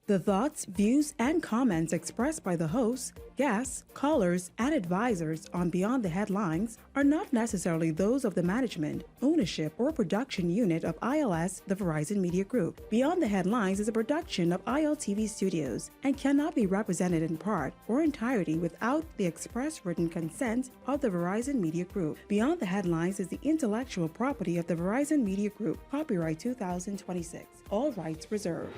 The thoughts, views, and comments expressed by the hosts, guests, callers, and advisors on Beyond the Headlines are not necessarily those of the management, ownership, or production unit of ILS, the Verizon Media Group. Beyond the Headlines is a production of ILTV Studios and cannot be represented in part or entirety without the express written consent of the Verizon Media Group. Beyond the Headlines is the intellectual property of the Verizon Media Group. Copyright 2026. All rights reserved.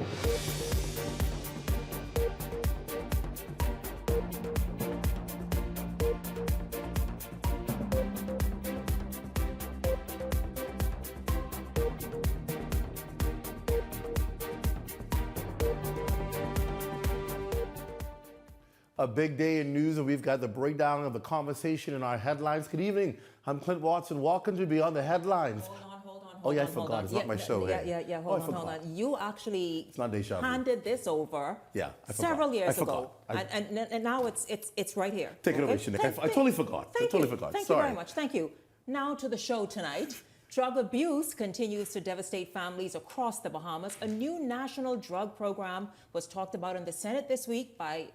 A big day in news, and we've got the breakdown of the conversation in our headlines. Good evening. I'm Clint Watson. Welcome to Beyond the Headlines. Hold on. Oh, yeah, I forgot. It's not my show. Hold on. You actually It's not deja vu. handed this over Yeah, I forgot. several years I ago. forgot. And now it's right here. Take it away, Shanique. I totally forgot. Thank you Sorry. very much. Thank you. Now to the show tonight. Drug abuse continues to devastate families across the Bahamas. A new national drug program was talked about in the Senate this week by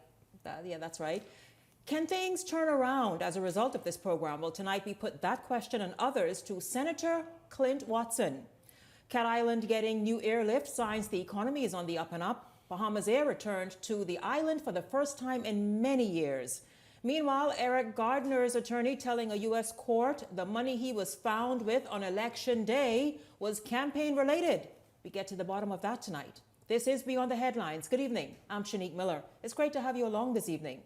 that's right. Can things turn around as a result of this program? Well, tonight we put that question and others to Senator Clint Watson. Cat Island getting new airlift, signs the economy is on the up and up. Bahamas Air returned to the island for the first time in many years. Meanwhile, Eric Gardner's attorney telling a U.S. court the money he was found with on election day was campaign related. We get to the bottom of that tonight. This is Beyond the Headlines. Good evening. I'm Shanique Miller. It's great to have you along this evening.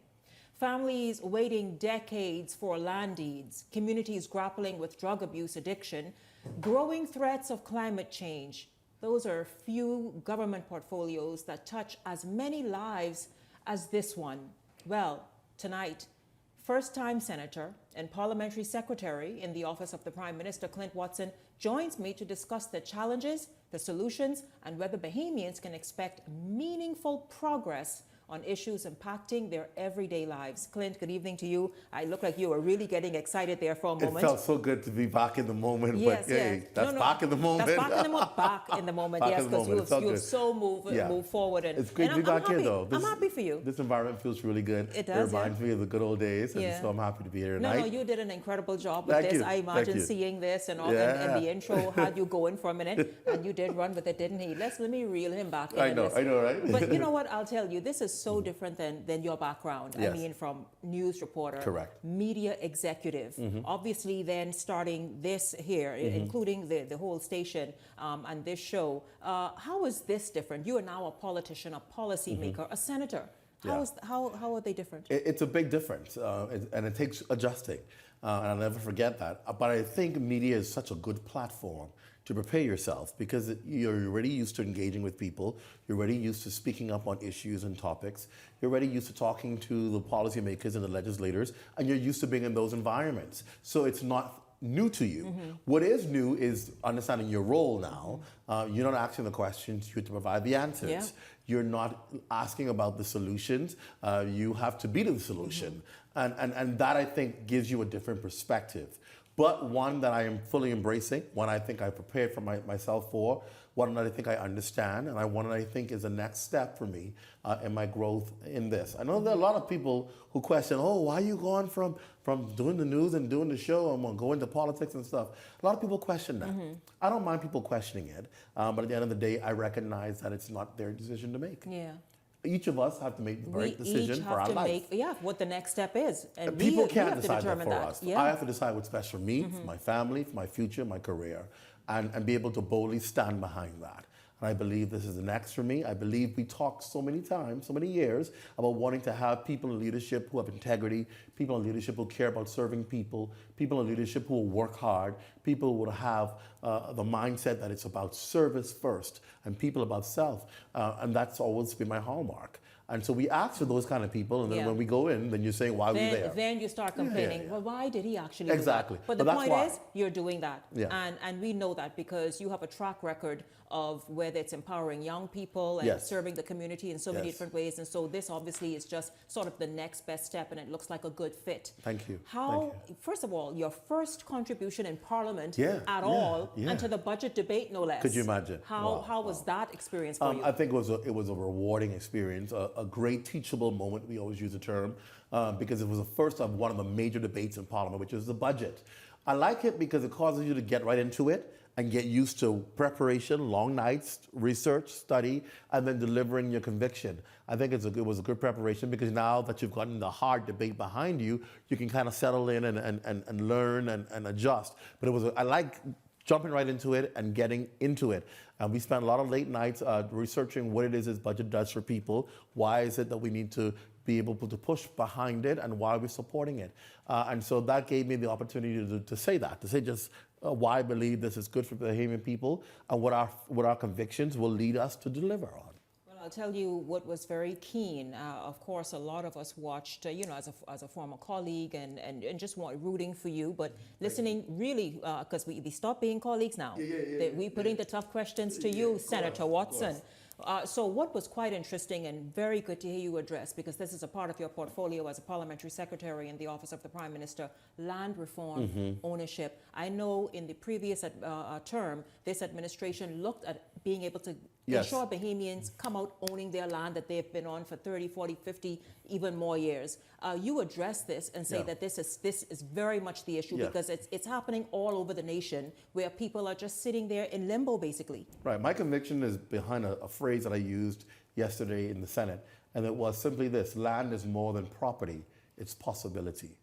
Families waiting decades for land deeds, communities grappling with drug abuse addiction, growing threats of climate change. Those are few government portfolios that touch as many lives as this one. Well, tonight, first-time Senator and Parliamentary Secretary in the Office of the Prime Minister, Clint Watson, joins me to discuss the challenges, the solutions, and whether Bahamians can expect meaningful progress on issues impacting their everyday lives. Clint, good evening to you. I look like you were really getting excited there for a moment. It felt so good to be back in the moment. Yes, but hey, that's back in the moment. That's back in the moment. Back in the moment, yes, because you've so moved forward. And it's great to be back here, though. I'm happy for you. This environment feels really good. It does. It reminds me of the good old days, and so I'm happy to be here tonight. No, you did an incredible job with this. I imagine seeing this and the intro had you going for a minute, and you did run with it, didn't he? Let me reel him back in. I know, right? But you know what? I'll tell you, this is so different than your background. Yes. I mean, from news reporter, correct, media executive, obviously then starting this here, including the whole station and this show. How is this different? You are now a politician, a policymaker, a senator. How are they different? It's a big difference, and it takes adjusting. And I'll never forget that. But I think media is such a good platform to prepare yourself because you're already used to engaging with people. You're already used to speaking up on issues and topics. You're already used to talking to the policymakers and the legislators, and you're used to being in those environments. So it's not new to you. What is new is understanding your role now. You're not asking the questions, you have to provide the answers. Yeah. You're not asking about the solutions. You have to be the solution. And that, I think, gives you a different perspective. But one that I am fully embracing, one I think I prepared for myself for, one that I think I understand, and one that I think is the next step for me in my growth in this. I know there are a lot of people who question, why are you going from doing the news and doing the show and going to politics and stuff? A lot of people question that. I don't mind people questioning it, but at the end of the day, I recognize that it's not their decision to make. Yeah. Each of us have to make the right decision for our life. What the next step is. And people can't decide that for us. Yeah. I have to decide what's best for me, for my family, for my future, my career, and be able to boldly stand behind that. And I believe this is the next for me. I believe we talked so many times, so many years, about wanting to have people in leadership who have integrity, people in leadership who care about serving people in leadership who will work hard, people who will have the mindset that it's about service first and people about self. And that's always been my hallmark. And so we ask for those kind of people, and then when we go in, then you're saying, why are we there? Then you start complaining, well, why did he actually exactly. do that? But the point is, you're doing that. Yeah. And we know that because you have a track record of whether it's empowering young people and Yes. serving the community in so many Yes. different ways. And so this obviously is just sort of the next best step, and it looks like a good fit. Thank you. How, Thank first of all, your first contribution in Parliament Yeah, at yeah, all, yeah. and to the budget debate, no less. Could you imagine? How was that experience for you? I think it was a rewarding experience, a great teachable moment. We always use the term because it was the first of one of the major debates in Parliament, which is the budget. I like it because it causes you to get right into it and get used to preparation, long nights, research, study, and then delivering your conviction. I think it was a good preparation because now that you've gotten the hard debate behind you, you can kind of settle in and learn and adjust. But I like jumping right into it and getting into it. And we spent a lot of late nights researching what it is this budget does for people. Why is it that we need to be able to push behind it, and why we're supporting it. And so that gave me the opportunity to say that, to say just why I believe this is good for Bahamian people and what our convictions will lead us to deliver on. Well, I'll tell you what was very keen. Of course, a lot of us watched, as a former colleague and just rooting for you, but listening really, because we stopped being colleagues now. We putting the tough questions to you, Senator Watson. So what was quite interesting and very good to hear you address, because this is a part of your portfolio as a parliamentary secretary in the Office of the Prime Minister, land reform, ownership. I know in the previous term, this administration looked at being able to ensure Bahamians come out owning their land that they've been on for 30, 40, 50, even more years. You address this and say that this is very much the issue because it's happening all over the nation where people are just sitting there in limbo, basically. Right. My conviction is behind a phrase that I used yesterday in the Senate, and it was simply this: land is more than property, it's possibility.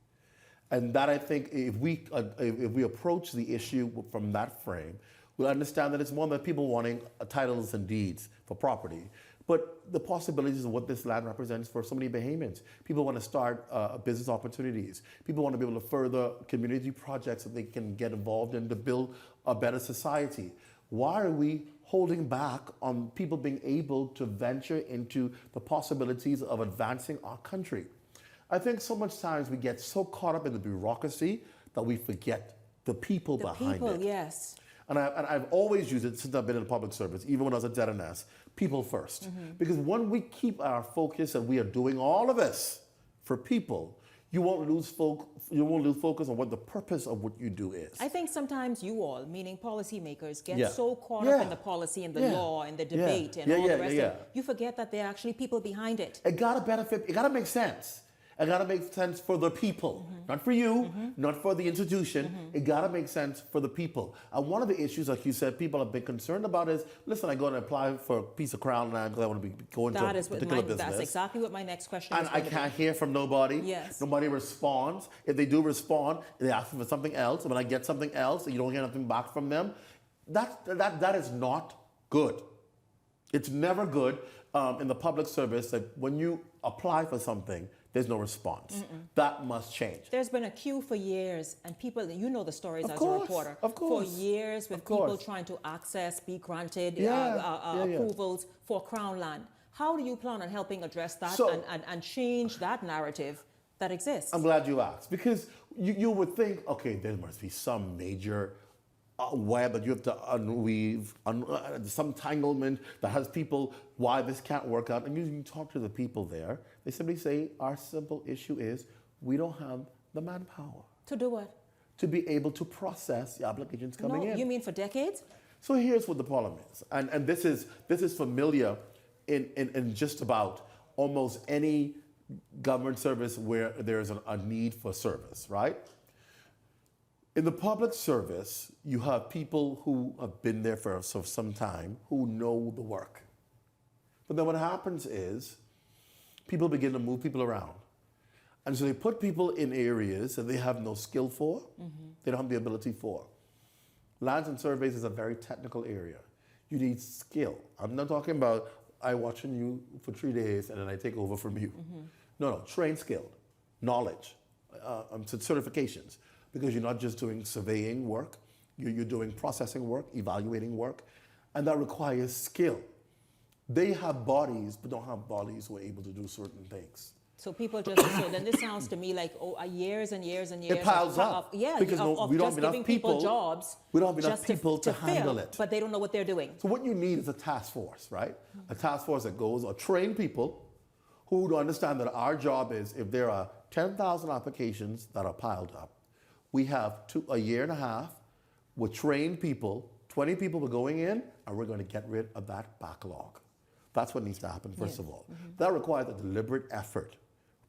And that, I think, if we approach the issue from that frame, we'll understand that it's more than people wanting titles and deeds for property, but the possibilities of what this land represents for so many Bahamians. People want to start business opportunities. People want to be able to further community projects that they can get involved in to build a better society. Why are we holding back on people being able to venture into the possibilities of advancing our country? I think so much times we get so caught up in the bureaucracy that we forget the people behind it. The people, yes. And I've always used it since I've been in the public service, even when I was at ZNS, people first. Because when we keep our focus and we are doing all of this for people, you won't lose focus on what the purpose of what you do is. I think sometimes you all, meaning policymakers, get so caught up in the policy and the law and the debate and all the rest of it, you forget that there are actually people behind it. It gotta benefit, it gotta make sense. It gotta make sense for the people, not for you, not for the institution. It gotta make sense for the people. And one of the issues, like you said, people have been concerned about is, listen, I go and apply for a piece of crown land because I want to be going to a particular business. That's exactly what my next question is. And I can't hear from nobody. Yes. Nobody responds. If they do respond, they ask for something else. And when I get something else, and you don't hear nothing back from them, that is not good. It's never good in the public service that when you apply for something, there's no response. That must change. There's been a queue for years, and people, you know the stories as a reporter. Of course. For years, with people trying to access, be granted approvals for Crown land. How do you plan on helping address that and change that narrative that exists? I'm glad you asked, because you would think, okay, there must be some major web that you have to unweave, some entanglement that has people, why this can't work out. And you can talk to the people there. They simply say, our simple issue is we don't have the manpower. To do what? To be able to process the applications coming in. You mean for decades? So here's what the problem is. And this is familiar in just about almost any government service where there's a need for service, right? In the public service, you have people who have been there for some time who know the work. But then what happens is people begin to move people around. And so they put people in areas that they have no skill for, they don't have the ability for. Lands and surveys is a very technical area. You need skill. I'm not talking about I watching you for 3 days and then I take over from you. No, trained skilled, knowledge, certifications. Because you're not just doing surveying work, you're doing processing work, evaluating work, and that requires skill. They have bodies, but don't have bodies who are able to do certain things. So people just, so then this sounds to me like years and years and years. It piles up. Because we don't have just enough giving people jobs. We don't have enough just people to handle fill, it. But they don't know what they're doing. So what you need is a task force, right? A task force that goes or train people who would understand that our job is, if there are 10,000 applications that are piled up, we have a year and a half with trained people, 20 people are going in, and we're going to get rid of that backlog. That's what needs to happen, first of all. That requires a deliberate effort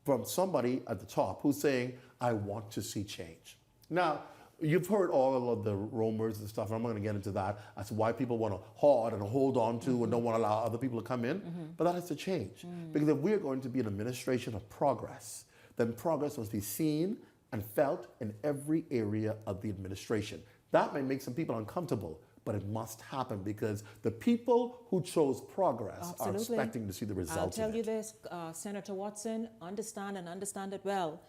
from somebody at the top who's saying, I want to see change. Now, you've heard all of the rumors and stuff, and I'm not going to get into that, as to why people want to hoard and hold on to and don't want to allow other people to come in. But that has to change. Because if we're going to be an administration of progress, then progress must be seen and felt in every area of the administration. That may make some people uncomfortable, but it must happen because the people who chose progress are expecting to see the results. I'll tell you this, Senator Watson, understand it well.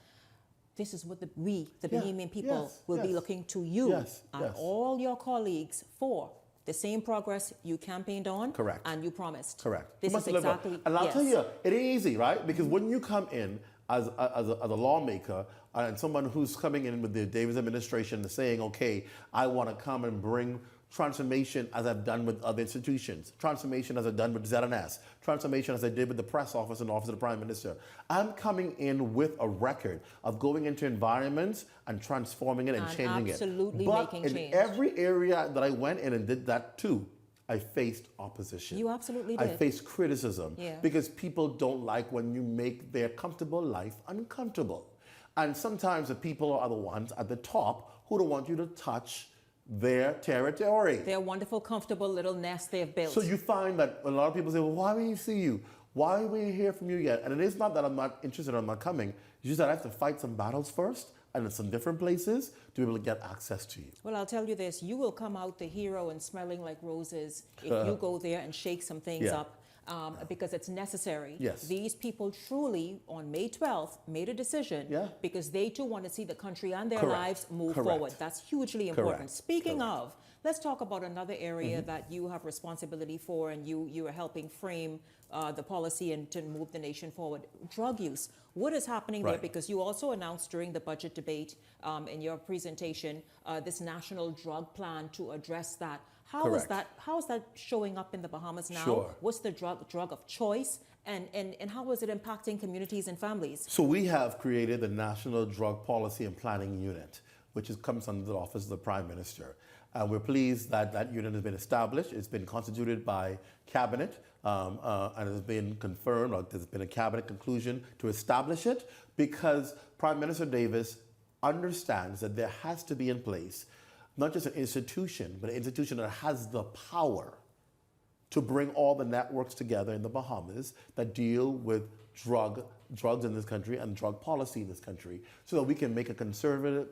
This is what the Bahamian people will be looking to you and all your colleagues for. The same progress you campaigned on. Correct. And you promised. Correct. This is exactly. And I'll tell you, it ain't easy, right? Because when you come in as a lawmaker and someone who's coming in with the Davis administration and saying, okay, I want to come and bring transformation as I've done with other institutions, transformation as I've done with ZNS, transformation as I did with the press office and the office of the Prime Minister. I'm coming in with a record of going into environments and transforming it and changing it. Absolutely making change. But in every area that I went in and did that too, I faced opposition. You absolutely did. I faced criticism because people don't like when you make their comfortable life uncomfortable. And sometimes the people are the ones at the top who don't want you to touch their territory. Their wonderful, comfortable little nest they've built. So you find that a lot of people say, well, why we see you? Why we hear from you yet? And it is not that I'm not interested or I'm not coming. It's just that I have to fight some battles first and in some different places to be able to get access to you. Well, I'll tell you this. You will come out the hero and smelling like roses if you go there and shake some things up. Because it's necessary. Yes. These people truly, on May 12th, made a decision because they too want to see the country and their lives move forward. That's hugely important. Speaking of, let's talk about another area that you have responsibility for and you are helping frame the policy and to move the nation forward. Drug use. What is happening there? Because you also announced during the budget debate in your presentation this national drug plan to address that. How is that showing up in the Bahamas now? Sure. What's the drug of choice? And how is it impacting communities and families? So we have created the National Drug Policy and Planning Unit, which comes under the Office of the Prime Minister. And we're pleased that that unit has been established. It's been constituted by Cabinet and it has been confirmed, or there's been a Cabinet conclusion to establish it because Prime Minister Davis understands that there has to be in place not just an institution, but an institution that has the power to bring all the networks together in the Bahamas that deal with drugs in this country and drug policy in this country so that we can make a concerted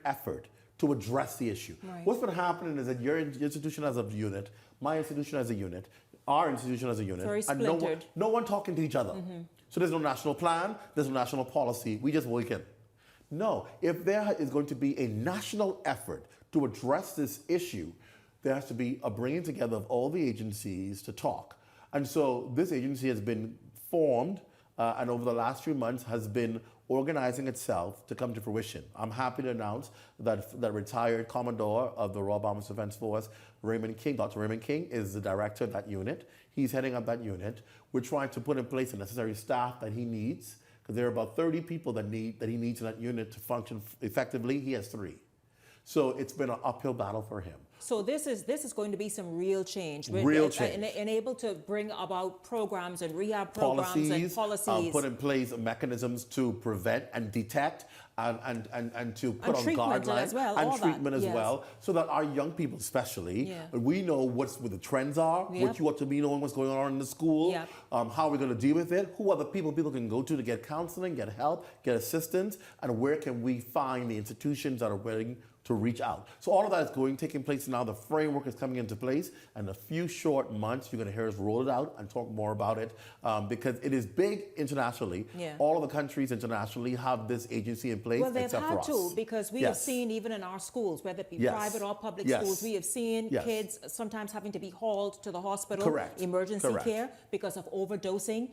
effort to address the issue. What's been happening is that your institution has a unit, my institution has a unit, our institution has a unit, very and splintered. no one talking to each other. So there's no national plan, there's no national policy, we just work in. No, if there is going to be a national effort to address this issue, there has to be a bringing together of all the agencies to talk. And so this agency has been formed and over the last few months has been organizing itself to come to fruition. I'm happy to announce that the retired Commodore of the Royal Bahamas Defense Force, Raymond King, Dr. Raymond King, is the director of that unit. He's heading up that unit. We're trying to put in place the necessary staff that he needs, because there are about 30 people that he needs in that unit to function effectively. He has 3. So it's been an uphill battle for him. So this is going to be some real change. Real change. And able to bring about programs and rehab programs and policies. Put in place mechanisms to prevent and detect and to put on guidelines as well, and treatment as well, so that our young people especially, we know what the trends are, what you ought to be knowing what's going on in the school, how we're going to deal with it, who are the people can go to get counseling, get help, get assistance, and where can we find the institutions that are willing to reach out. So all of that is taking place now. The framework is coming into place, and in a few short months, you're going to hear us roll it out and talk more about it because it is big internationally. Yeah. All of the countries internationally have this agency in place, Well, they've except for had us. to, because we have seen even in our schools, whether it be Yes. private or public Yes. schools, we have seen Yes. kids sometimes having to be hauled to the hospital, Correct. emergency Correct. care because of overdosing,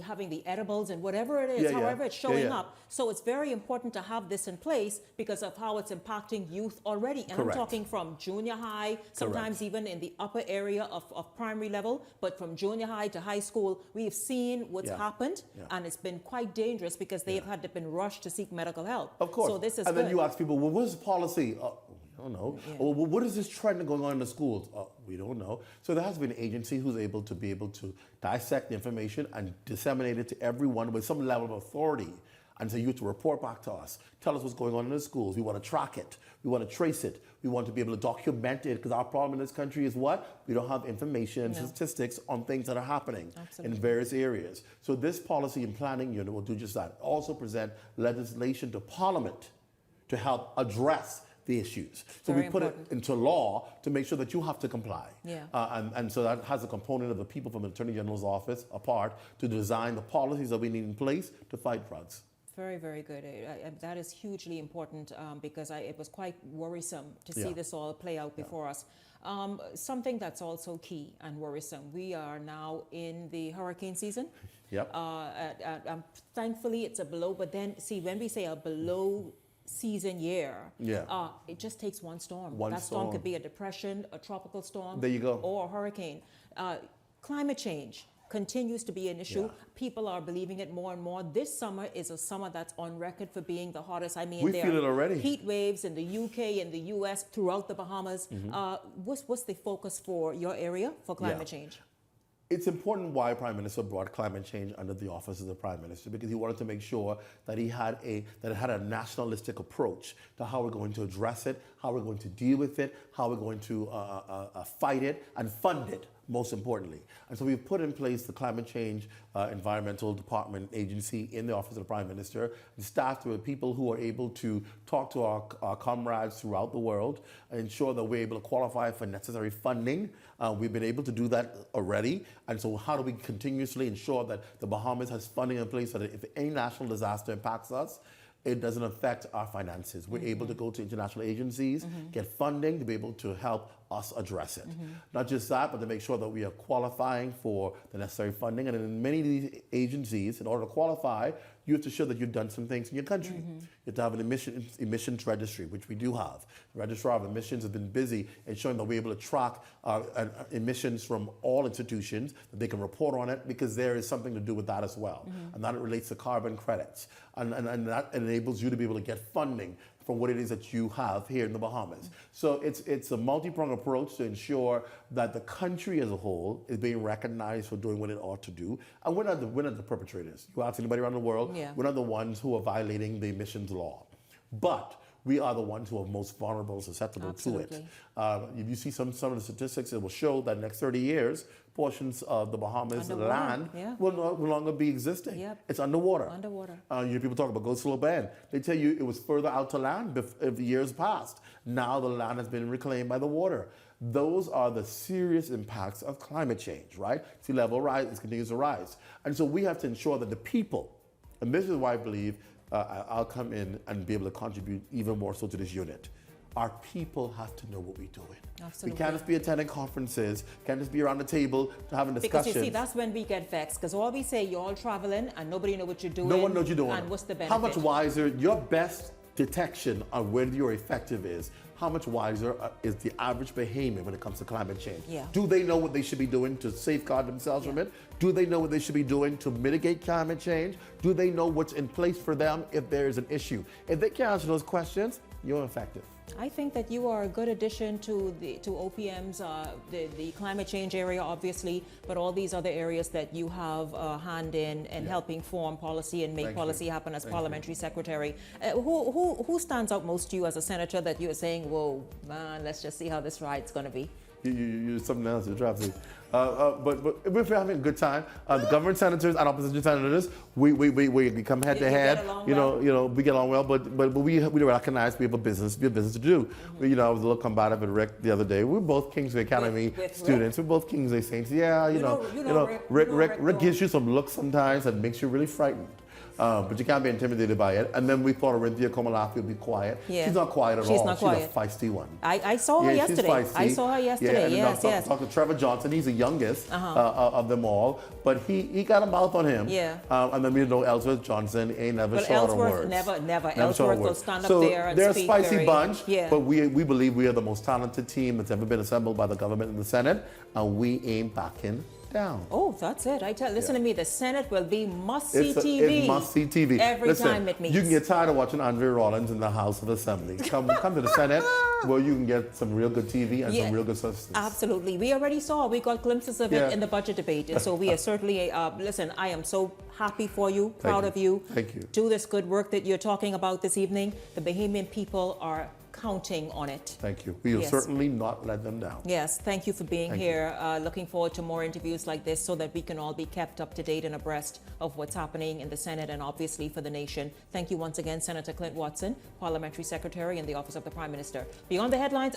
having the edibles and whatever it is, Yeah, yeah. however it's Yeah, showing yeah. up. So it's very important to have this in place because of how it's impacting youth already. And Correct. I'm talking from junior high, sometimes even in the upper area of primary level, but from junior high to high school, we have seen what's Yeah. happened, Yeah. and it's been quite dangerous because they have had to been rushed to seek medical help. Of course. So this is and good. then you ask people, well, what is the policy? We don't know. Yeah. Or, well, what is this trend going on in the schools? We don't know. So there has been an agency who's able to dissect the information and disseminate it to everyone with some level of authority. And so you have to report back to us. Tell us what's going on in the schools. We want to track it. We want to trace it. We want to be able to document it because our problem in this country is what? We don't have information and statistics on things that are happening in various areas. So this policy and planning unit will do just that. Also present legislation to Parliament to help address the issues. So Very we put important. it into law to make sure that you have to comply. Yeah. And so that has a component of the people from the Attorney General's office apart to design the policies that we need in place to fight drugs. Very, very good. That is hugely important because it was quite worrisome to see Yeah. this all play out before us. Something that's also key and worrisome, we are now in the hurricane season. Yep. Thankfully, it's a below, but then, see, when we say a below season year, it just takes one storm. One that storm could storm. be a depression, a tropical storm, There you go. or a hurricane. Climate change continues to be an issue. Yeah. People are believing it more and more. This summer is a summer that's on record for being the hottest. I mean, We there feel are it already. heat waves in the UK, in the US, throughout the Bahamas. Mm-hmm. What's the focus for your area for climate Yeah. change? It's important why Prime Minister brought climate change under the office of the Prime Minister, because he wanted to make sure that it had a nationalistic approach to how we're going to address it, how we're going to deal with it, how we're going to fight it and fund it, most importantly. And so we've put in place the Climate Change Environmental Department agency in the office of the Prime Minister, and staffed with people who are able to talk to our comrades throughout the world, and ensure that we're able to qualify for necessary funding. We've been able to do that already. And so how do we continuously ensure that the Bahamas has funding in place so that if any national disaster impacts us, it doesn't affect our finances. We're able to go to international agencies, get funding to be able to help us address it. Not just that, but to make sure that we are qualifying for the necessary funding. And in many of these agencies, in order to qualify, you have to show that you've done some things in your country. You have to have an emissions registry, which we do have. The Registrar of Emissions has been busy in showing that we're able to track emissions from all institutions, that they can report on it, because there is something to do with that as well. And that relates to carbon credits. And that enables you to be able to get funding for what it is that you have here in the Bahamas. So it's a multi-pronged approach to ensure that the country as a whole is being recognized for doing what it ought to do. And we're not the perpetrators. You ask anybody around the world, we're not the ones who are violating the emissions law. But we are the ones who are most vulnerable, susceptible to it. If you see some of the statistics, it will show that in the next 30 years, portions of the Bahamas land will no longer be existing. It's underwater. You hear people talk about Go Slow Bend. They tell you it was further out to land years past. Now the land has been reclaimed by the water. Those are the serious impacts of climate change, right? Sea level rise, continues to rise. And so we have to ensure that the people, and this is why I believe I'll come in and be able to contribute even more so to this unit. Our people have to know what we're doing. Absolutely. We can't just be attending conferences, can't just be around the table having discussions. Because you see, that's when we get vexed, because all we say, you're all traveling and nobody know what you're doing. No one knows what you're doing. And what's the benefit? How much wiser, your best detection on whether you're effective is, how much wiser is the average Bahamian when it comes to climate change? Do they know what they should be doing to safeguard themselves from it? Do they know what they should be doing to mitigate climate change? Do they know what's in place for them if there is an issue? If they can't answer those questions, you're effective. I think that you are a good addition to OPM's, the climate change area, obviously, but all these other areas that you have a hand in helping form policy and make policy happen as parliamentary secretary. Who stands out most to you as a senator that you're saying, whoa, man, let's just see how this ride's going to be? you're something else. You're traveling. But we're having a good time. The government senators and opposition senators, we come head to head. We get along well. But we recognize we have business to do. I was a little combative with Rick the other day. We're both Kingsway Academy students. We're both Kingsway Saints. Yeah, Rick gives you some looks sometimes that makes you really frightened. But you can't be intimidated by it. And then we thought Orinthia Komalafi would be quiet. Yeah. She's not quiet at all. She's not quiet. She's a feisty one. I saw her yesterday. I saw her yesterday. Yeah, yes. Dr. Trevor Johnson, he's the youngest of them all, but he got a mouth on him. Yeah. And then we know Ellsworth Johnson ain't never short of words. Never. Ellsworth will stand up there and they're speak. They're a spicy bunch, yeah. But we believe we are the most talented team that's ever been assembled by the government and the Senate, and we ain't backing down. Oh, that's it. Listen to me. The Senate will be must-see TV. It's must-see TV. Every time it meets. You can get tired of watching Andre Rollins in the House of Assembly. Come to the Senate, where you can get some real good TV and some real good substance. Absolutely. We already saw. We got glimpses of it in the budget debate. And so we are certainly, listen, I am so happy for you, proud of you. Thank you. Do this good work that you're talking about this evening. The Bahamian people are counting on it. Thank you. We will certainly not let them down. Yes, thank you for being here. Looking forward to more interviews like this so that we can all be kept up to date and abreast of what's happening in the Senate and obviously for the nation. Thank you once again, Senator Clint Watson, Parliamentary Secretary in the Office of the Prime Minister. Beyond the headlines,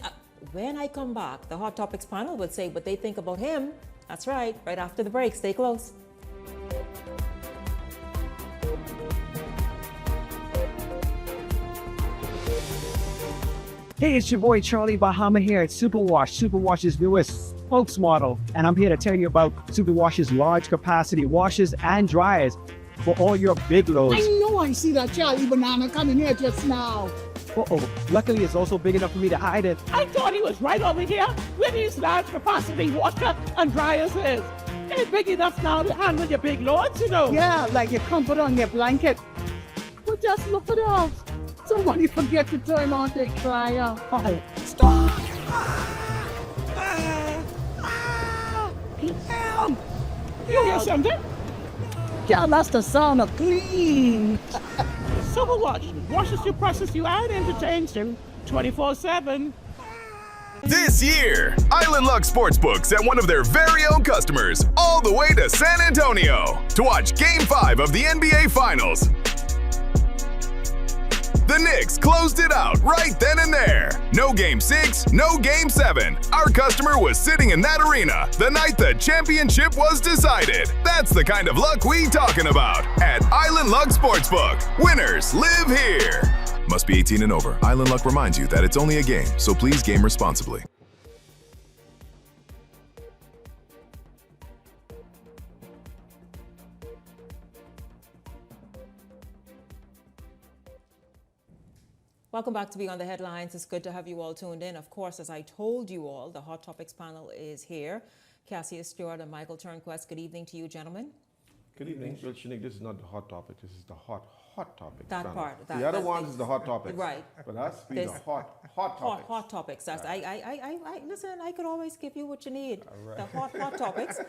when I come back, the Hot Topics panel will say what they think about him. That's right after the break. Stay close. Hey, it's your boy Charlie Bahama here at Superwash, Superwash's newest spokesmodel. And I'm here to tell you about Superwash's large capacity washers and dryers for all your big loads. I know I see that Charlie Banana coming here just now. Luckily, it's also big enough for me to hide it. I thought he was right over here where these large capacity washer and dryers is. It's big enough now to handle your big loads, Yeah, like you can put on your blanket. But just look at that. Somebody forget to turn on the dryer. Oh, stop! You hear something? Yeah, that's the sound of clean. Superwash washes you, presses you, and entertains you 24/7. This year, Island Luck Sportsbook sent one of their very own customers all the way to San Antonio to watch Game 5 of the NBA Finals. The Knicks closed it out right then and there. No Game 6, no Game 7. Our customer was sitting in that arena the night the championship was decided. That's the kind of luck we talking about at Island Luck Sportsbook. Winners live here. Must be 18 and over. Island Luck reminds you that it's only a game, so please game responsibly. Welcome back to Beyond the Headlines. It's good to have you all tuned in. Of course, as I told you all, the Hot Topics panel is here. Cassia Stewart and Michael Turnquest, good evening to you, gentlemen. Good evening. Well, Shanique, this is not the hot topic. This is the hot topic. That part. The other ones is the hot topics. Right. But us, we the hot topics. Hot topics. That's, I listen, I could always give you what you need. Right. The hot topics.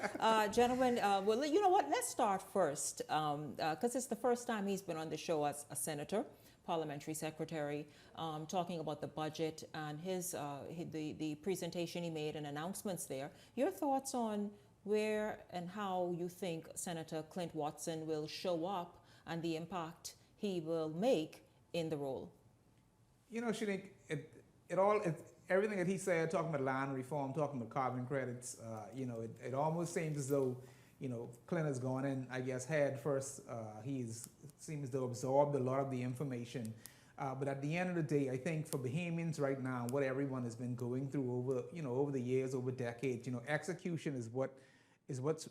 Gentlemen, well, you know what? Let's start first, because it's the first time he's been on the show as a senator, parliamentary secretary, talking about the budget and the presentation he made and announcements there. Your thoughts on where and how you think Senator Clint Watson will show up and the impact he will make in the role? You know, Shanique, everything that he said, talking about land reform, talking about carbon credits, it almost seems as though, Clint has gone in, I guess, head first. Seems to have absorbed a lot of the information. But at the end of the day, I think for Bahamians right now, what everyone has been going through over the years, over decades, execution is what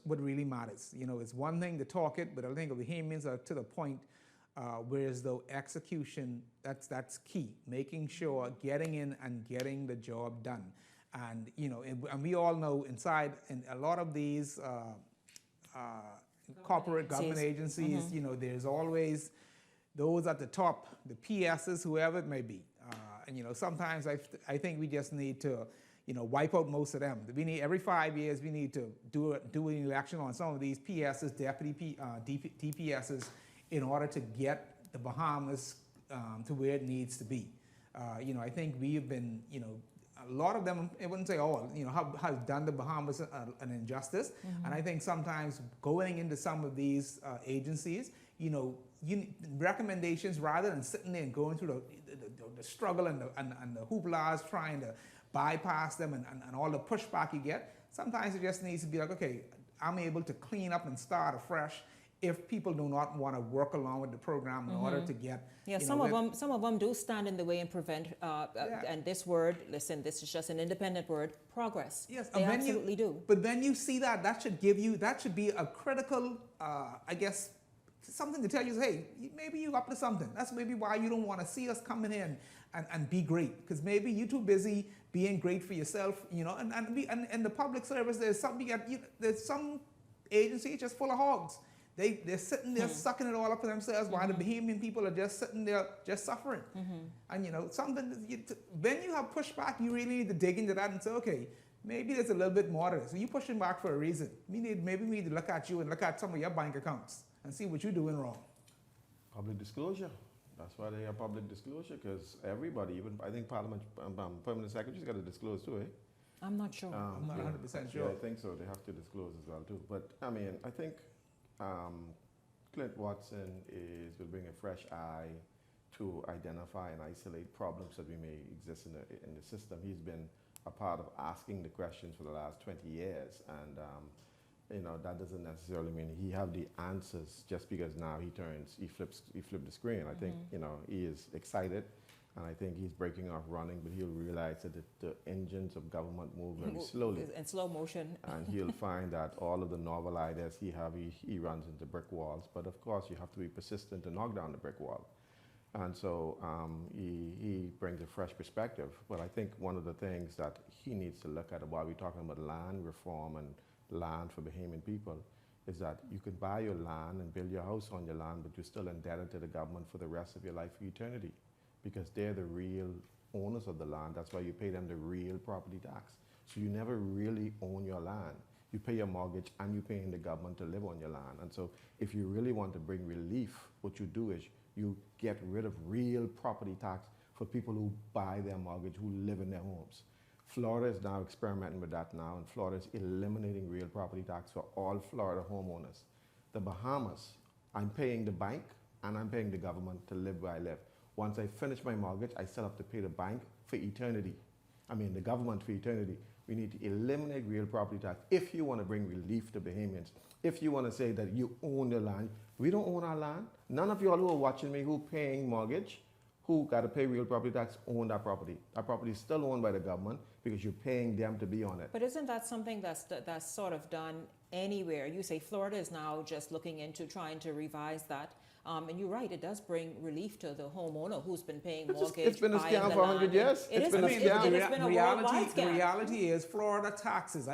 really matters. It's one thing to talk it, but I think Bahamians are to the point whereas though execution, that's key, making sure getting in and getting the job done. And, and we all know inside, in a lot of these corporate government agencies, there's always those at the top, the PSs, whoever it may be. And, sometimes I think we just need to, wipe out most of them. We need, every 5 years, we need to do an election on some of these PSs, deputy DPSs, in order to get the Bahamas to where it needs to be. I think we have been, a lot of them, I wouldn't say all, have done the Bahamas an injustice. And I think sometimes going into some of these agencies, recommendations, rather than sitting there and going through the struggle and the hooplas, trying to bypass them and all the pushback you get, sometimes it just needs to be like, okay, I'm able to clean up and start afresh if people do not want to work along with the program in order to get. Some of them do stand in the way and prevent. And this word, listen, this is just an independent word, progress. Yes, they absolutely do. But when you see that should be a critical, I guess, something to tell you, hey, maybe you're up to something. That's maybe why you don't want to see us coming in and be great, because maybe you're too busy being great for yourself, and the public service. There's some agencies just full of hogs. They're sitting there sucking it all up for themselves, while the Bahamian people are just sitting there just suffering. And when you have pushback, you really need to dig into that and say, okay, maybe there's a little bit more to this. So you're pushing back for a reason. Maybe we need to look at you and look at some of your bank accounts and see what you're doing wrong. Public disclosure. That's why they have public disclosure, because everybody, even I think Parliament Permanent Secretary's got to disclose too, eh? I'm not sure. I'm not 100% sure. Yeah, I think so. They have to disclose as well too. But I mean, I think Clint Watson will bring a fresh eye to identify and isolate problems that may exist in the system. He's been a part of asking the questions for the last 20 years, and that doesn't necessarily mean he have the answers just because now he flipped the screen. I think he is excited, and I think he's breaking off running, but he'll realize that the engines of government move very slowly. In slow motion. And he'll find that all of the novel ideas he runs into brick walls. But of course, you have to be persistent to knock down the brick wall. And so he brings a fresh perspective. But I think one of the things that he needs to look at while we're talking about land reform and land for Bahamian people is that you could buy your land and build your house on your land, but you're still indebted to the government for the rest of your life for eternity, because they're the real owners of the land. That's why you pay them the real property tax. So you never really own your land. You pay your mortgage and you're paying the government to live on your land. And so if you really want to bring relief, what you do is you get rid of real property tax for people who buy their mortgage, who live in their homes. Florida is now experimenting with that now, and Florida is eliminating real property tax for all Florida homeowners. The Bahamas, I'm paying the bank and I'm paying the government to live where I live. Once I finish my mortgage, I still have to pay the bank for eternity. The government for eternity. We need to eliminate real property tax if you want to bring relief to Bahamians. If you want to say that you own the land, we don't own our land. None of you all who are watching me who paying mortgage, who got to pay real property tax, own that property. That property is still owned by the government because you're paying them to be on it. But isn't that something that's sort of done anywhere? You say Florida is now just looking into trying to revise that. And you're right, it does bring relief to the homeowner who's been paying mortgage. It's been a scam for 100 years. It's been a scam. It's been a worldwide scam. The reality is Florida taxes,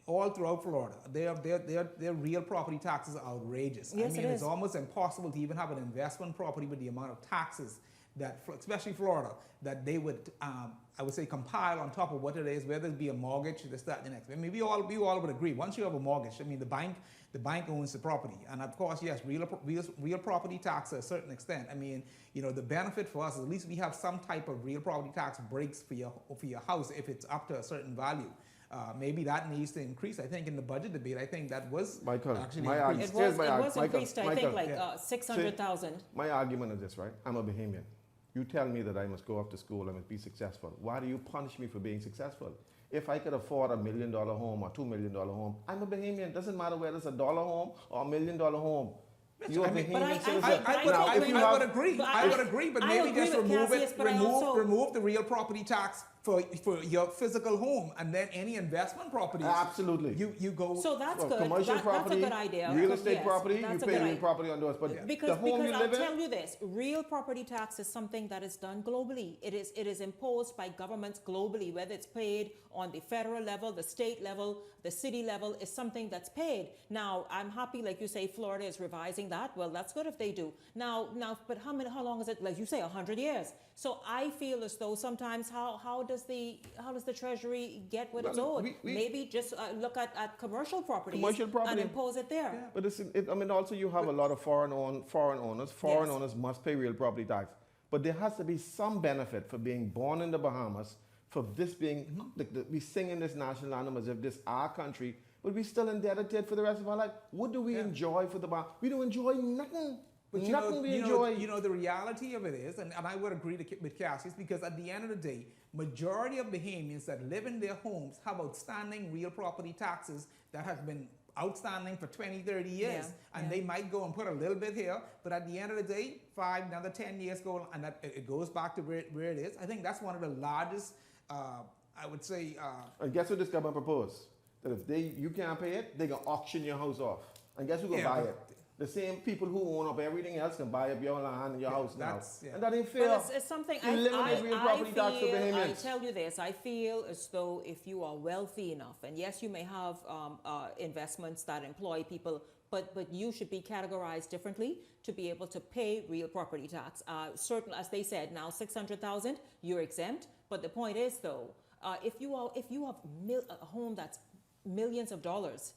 all throughout Florida, their real property taxes are outrageous. Yes, it's almost impossible to even have an investment property with the amount of taxes that, especially Florida, that they would, I would say, compile on top of what it is, whether it be a mortgage, this, that, the next. We all would agree. Once you have a mortgage, the bank owns the property, and of course, yes, real property tax to a certain extent. The benefit for us is at least we have some type of real property tax breaks for your house if it's up to a certain value. Maybe that needs to increase. I think in the budget debate, I think that was actually increased. It was increased, I think, like 600,000. My argument is this, right? I'm a Bahamian. You tell me that I must go off to school, I must be successful. Why do you punish me for being successful? If I could afford $1 million home or $2 million home, I'm a Bahamian. Doesn't matter whether it's $1 home or $1 million home. You're a Bahamian citizen. I would agree, but maybe just remove the real property tax for your physical home, and then any investment properties. Absolutely. You go. So that's good. Commercial property, that's a good idea. real estate property, you that's a pay good real idea. property on those. But Because the home you I'll live in, tell you this, real property tax is something that is done globally. It is imposed by governments globally, whether it's paid on the federal level, the state level, the city level, is something that's paid. Now, I'm happy, like you say, Florida is revising that. Well, that's good if they do. Now, but how long is it? Like you say, 100 years. So I feel as though sometimes how does the Treasury get what it's owed? Maybe just look at commercial properties and impose it there. Yeah. But also you have a lot of foreign owners. Foreign owners must pay real property tax. But there has to be some benefit for being born in the Bahamas, for this being, we singing this national anthem as if this our country, but we still indebted to it for the rest of our life. What do we enjoy for the Bahamas? We don't enjoy nothing. But nothing we enjoy. The reality of it is, and I would agree with Cassius, because at the end of the day, majority of Bahamians that live in their homes have outstanding real property taxes that have been outstanding for 20, 30 years. And they might go and put a little bit here, but at the end of the day, another 10 years go, and it goes back to where it is. I think that's one of the largest, I would say... and guess what this government proposed? That if you can't pay it, they can auction your house off. And guess who can buy it? The same people who own up everything else can buy up your land and your house now. And that ain't fair. Well, it's something I tell you this, I feel as though if you are wealthy enough, and yes, you may have investments that employ people, but you should be categorized differently to be able to pay real property tax. Certain, as they said, now 600,000, you're exempt. But the point is, though, if you have a home that's millions of dollars,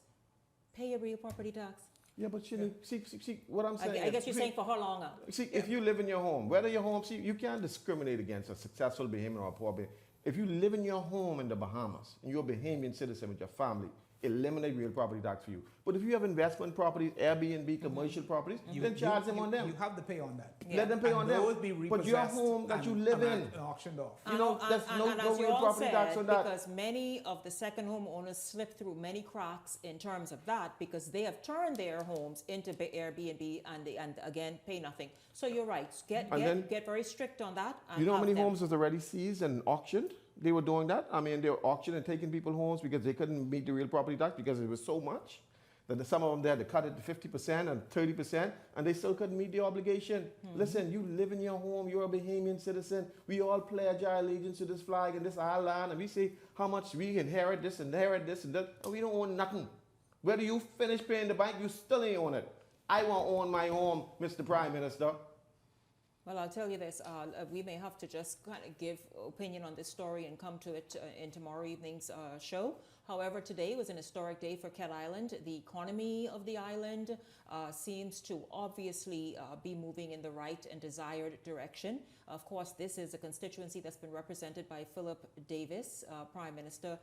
pay a real property tax. Yeah, but see what I'm saying. I guess you're saying for how long? If you live in your home, whether your home, you can't discriminate against a successful Bahamian or a poor Bahamian. If you live in your home in the Bahamas and you're a Bahamian citizen with your family, eliminate real property tax for you. But if you have investment properties, Airbnb, commercial properties, then charge them on them. You have to pay on that. Let them pay on them. But your home that you live in, auctioned off. there's no real property tax on that. Because many of the second homeowners slip through many cracks in terms of that, because they have turned their homes into Airbnb and again pay nothing. So you're right. Get very strict on that. You know how many homes was already seized and auctioned? They were doing that. I mean, they were auctioning and taking people's homes because they couldn't meet the real property tax because it was so much that some of them they had to cut it to 50% and 30%, and they still couldn't meet the obligation. Listen, you live in your home. You're a Bahamian citizen. We all pledge our allegiance to this flag and this our land, and we say how much we inherit this and that, and we don't own nothing. Whether you finish paying the bank, you still ain't own it. I won't own my home, Mr. Prime Minister. Well, I'll tell you this, we may have to just kind of give opinion on this story and come to it in tomorrow evening's show. However, today was an historic day for Cat Island. The economy of the island seems to obviously be moving in the right and desired direction. Of course, this is a constituency that's been represented by Philip Davis, Prime Minister,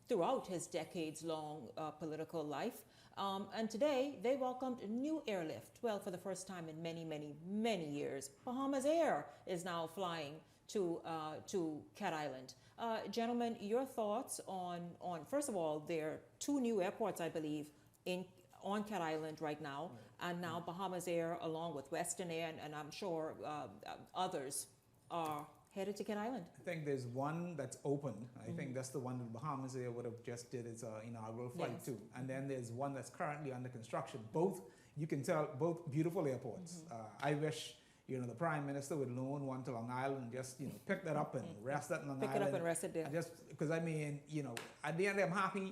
throughout his decades-long political life. And today, they welcomed a new airlift. Well, for the first time in many, many, many years, Bahamas Air is now flying to Cat Island. Gentlemen, your thoughts on first of all, there are 2 new airports, I believe, on Cat Island right now, and now Bahamas Air, along with Western Air, and I'm sure others are headed to Cat Island. I think there's one that's open. I think that's the one that Bahamas Air would have just did its inaugural flight too. And then there's one that's currently under construction. Both, you can tell, both beautiful airports. I wish, the Prime Minister would loan one to Long Island and just, pick that up and rest that in Long Island. Pick it up and rest it there. Just because at the end of the day,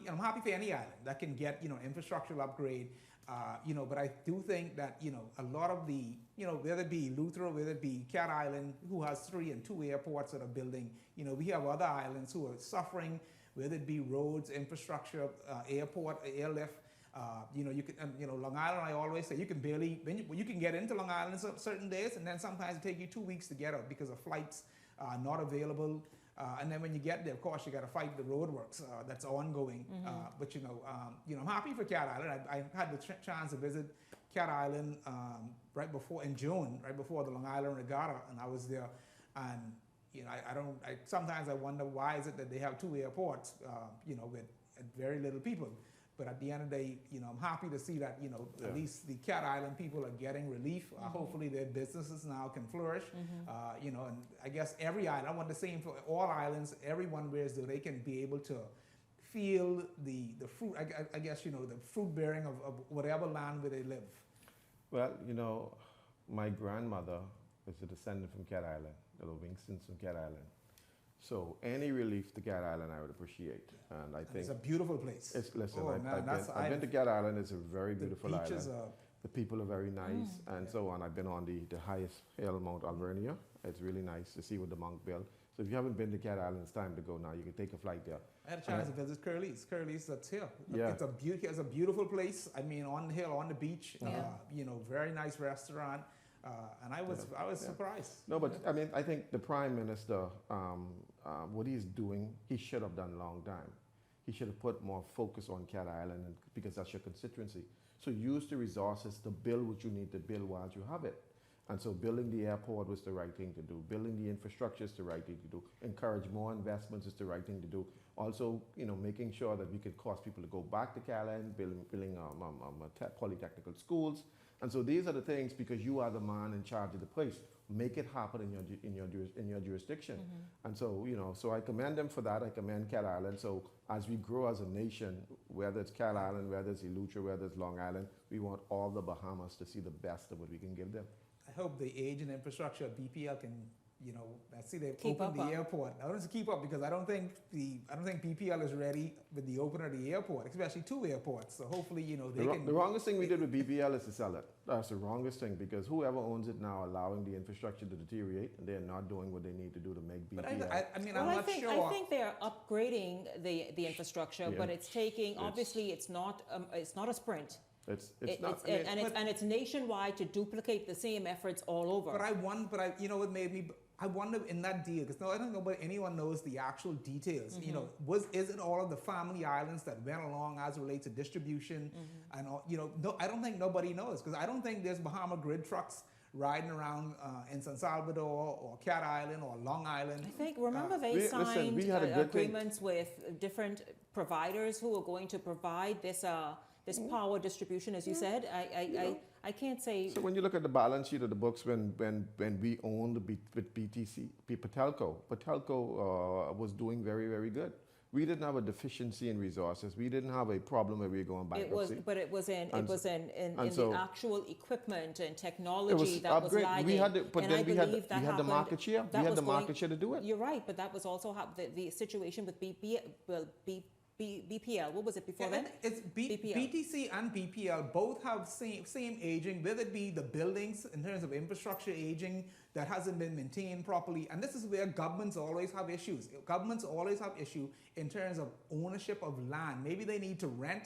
I'm happy for any island that can get, infrastructural upgrade. But I do think that, a lot of the, whether it be Luther, whether it be Cat Island, who has 3 and 2 airports that are building, we have other islands who are suffering, whether it be roads, infrastructure, airport, airlift. You can, Long Island, I always say, you can you can get into Long Island certain days, and then sometimes it takes you 2 weeks to get out because of flights not available. And then when you get there, of course, you got to fight the roadworks that's ongoing. But I'm happy for Cat Island. I had the chance to visit Cat Island in June, right before the Long Island Regatta, and I was there. And sometimes I wonder why is it that they have 2 airports, with very little people. But at the end of the day, I'm happy to see that, at least the Cat Island people are getting relief. Hopefully their businesses now can flourish. And I guess every island, I want the same for all islands, everyone where they can be able to feel the fruit, I guess, the fruit bearing of whatever land where they live. Well, my grandmother is a descendant from Cat Island, the Livingstons from Cat Island. So any relief to Cat Island, I would appreciate, and I think it's a beautiful place. I've been to Cat Island. It's a very beautiful island. Are, the people are very nice, and so on. I've been on the highest hill, Mount Alvernia. It's really nice to see what the monk built. So if you haven't been to Cat Island, it's time to go now. You can take a flight there. I had a chance to visit Curly's. Curly's, that's here. Yeah. It's a beautiful place. I mean, on the hill, on the beach. Very nice restaurant. And I was surprised. No, but I mean, I think the Prime Minister, what he's doing, he should have done a long time. He should have put more focus on Cat Island because that's your constituency. So use the resources to build what you need to build while you have it. And so building the airport was the right thing to do. Building the infrastructure is the right thing to do. Encourage more investments is the right thing to do. Also, making sure that we could cause people to go back to Cat Island, building polytechnical schools. And so these are the things, because you are the man in charge of the place. Make it happen in your jurisdiction. And so, so I commend them for that. I commend Cat Island. So as we grow as a nation, whether it's Cat Island, whether it's Eleuthera, whether it's Long Island, we want all the Bahamas to see the best of what we can give them. I hope the age and infrastructure of BPL can, I see they've Keep opened up the airport. I don't keep up because I don't think BPL is ready with the opening of the airport, especially two airports. So hopefully, they can. The wrongest thing we did with BPL is to sell it. That's the wrongest thing, because whoever owns it now allowing the infrastructure to deteriorate, and they're not doing what they need to do to make BPL. But I'm Well, not sure. I think they're upgrading the infrastructure, Yeah. but it's taking, obviously, it's not a sprint. It's It- not. it's- and it's nationwide to duplicate the same efforts all over. But what made me? I wonder in that deal, because I don't know, but anyone knows the actual details. Is it all of the family islands that went along as it relates to distribution and all? No, I don't think nobody knows, because I don't think there's Bahama grid trucks riding around in San Salvador or Cat Island or Long Island. I think, remember they listen, signed we had a good thing. agreements with different providers who are going to provide this power distribution, as you said. I can't say. So when you look at the balance sheet of the books, when we owned with BTC, Patelco was doing very, very good. We didn't have a deficiency in resources. We didn't have a problem where we were going bankruptcy. It was in so the actual equipment and It technology was that was upgrade. lagging. We had, but And then I we had believe that the happened- market share. that We had was the market share to do it. You're right, but that was also the situation with BPL. What was it before then? It's BPL. BTC and BPL both have same aging, whether it be the buildings in terms of infrastructure aging that hasn't been maintained properly. And this is where governments always have issues. Governments always have issue in terms of ownership of land. Maybe they need to rent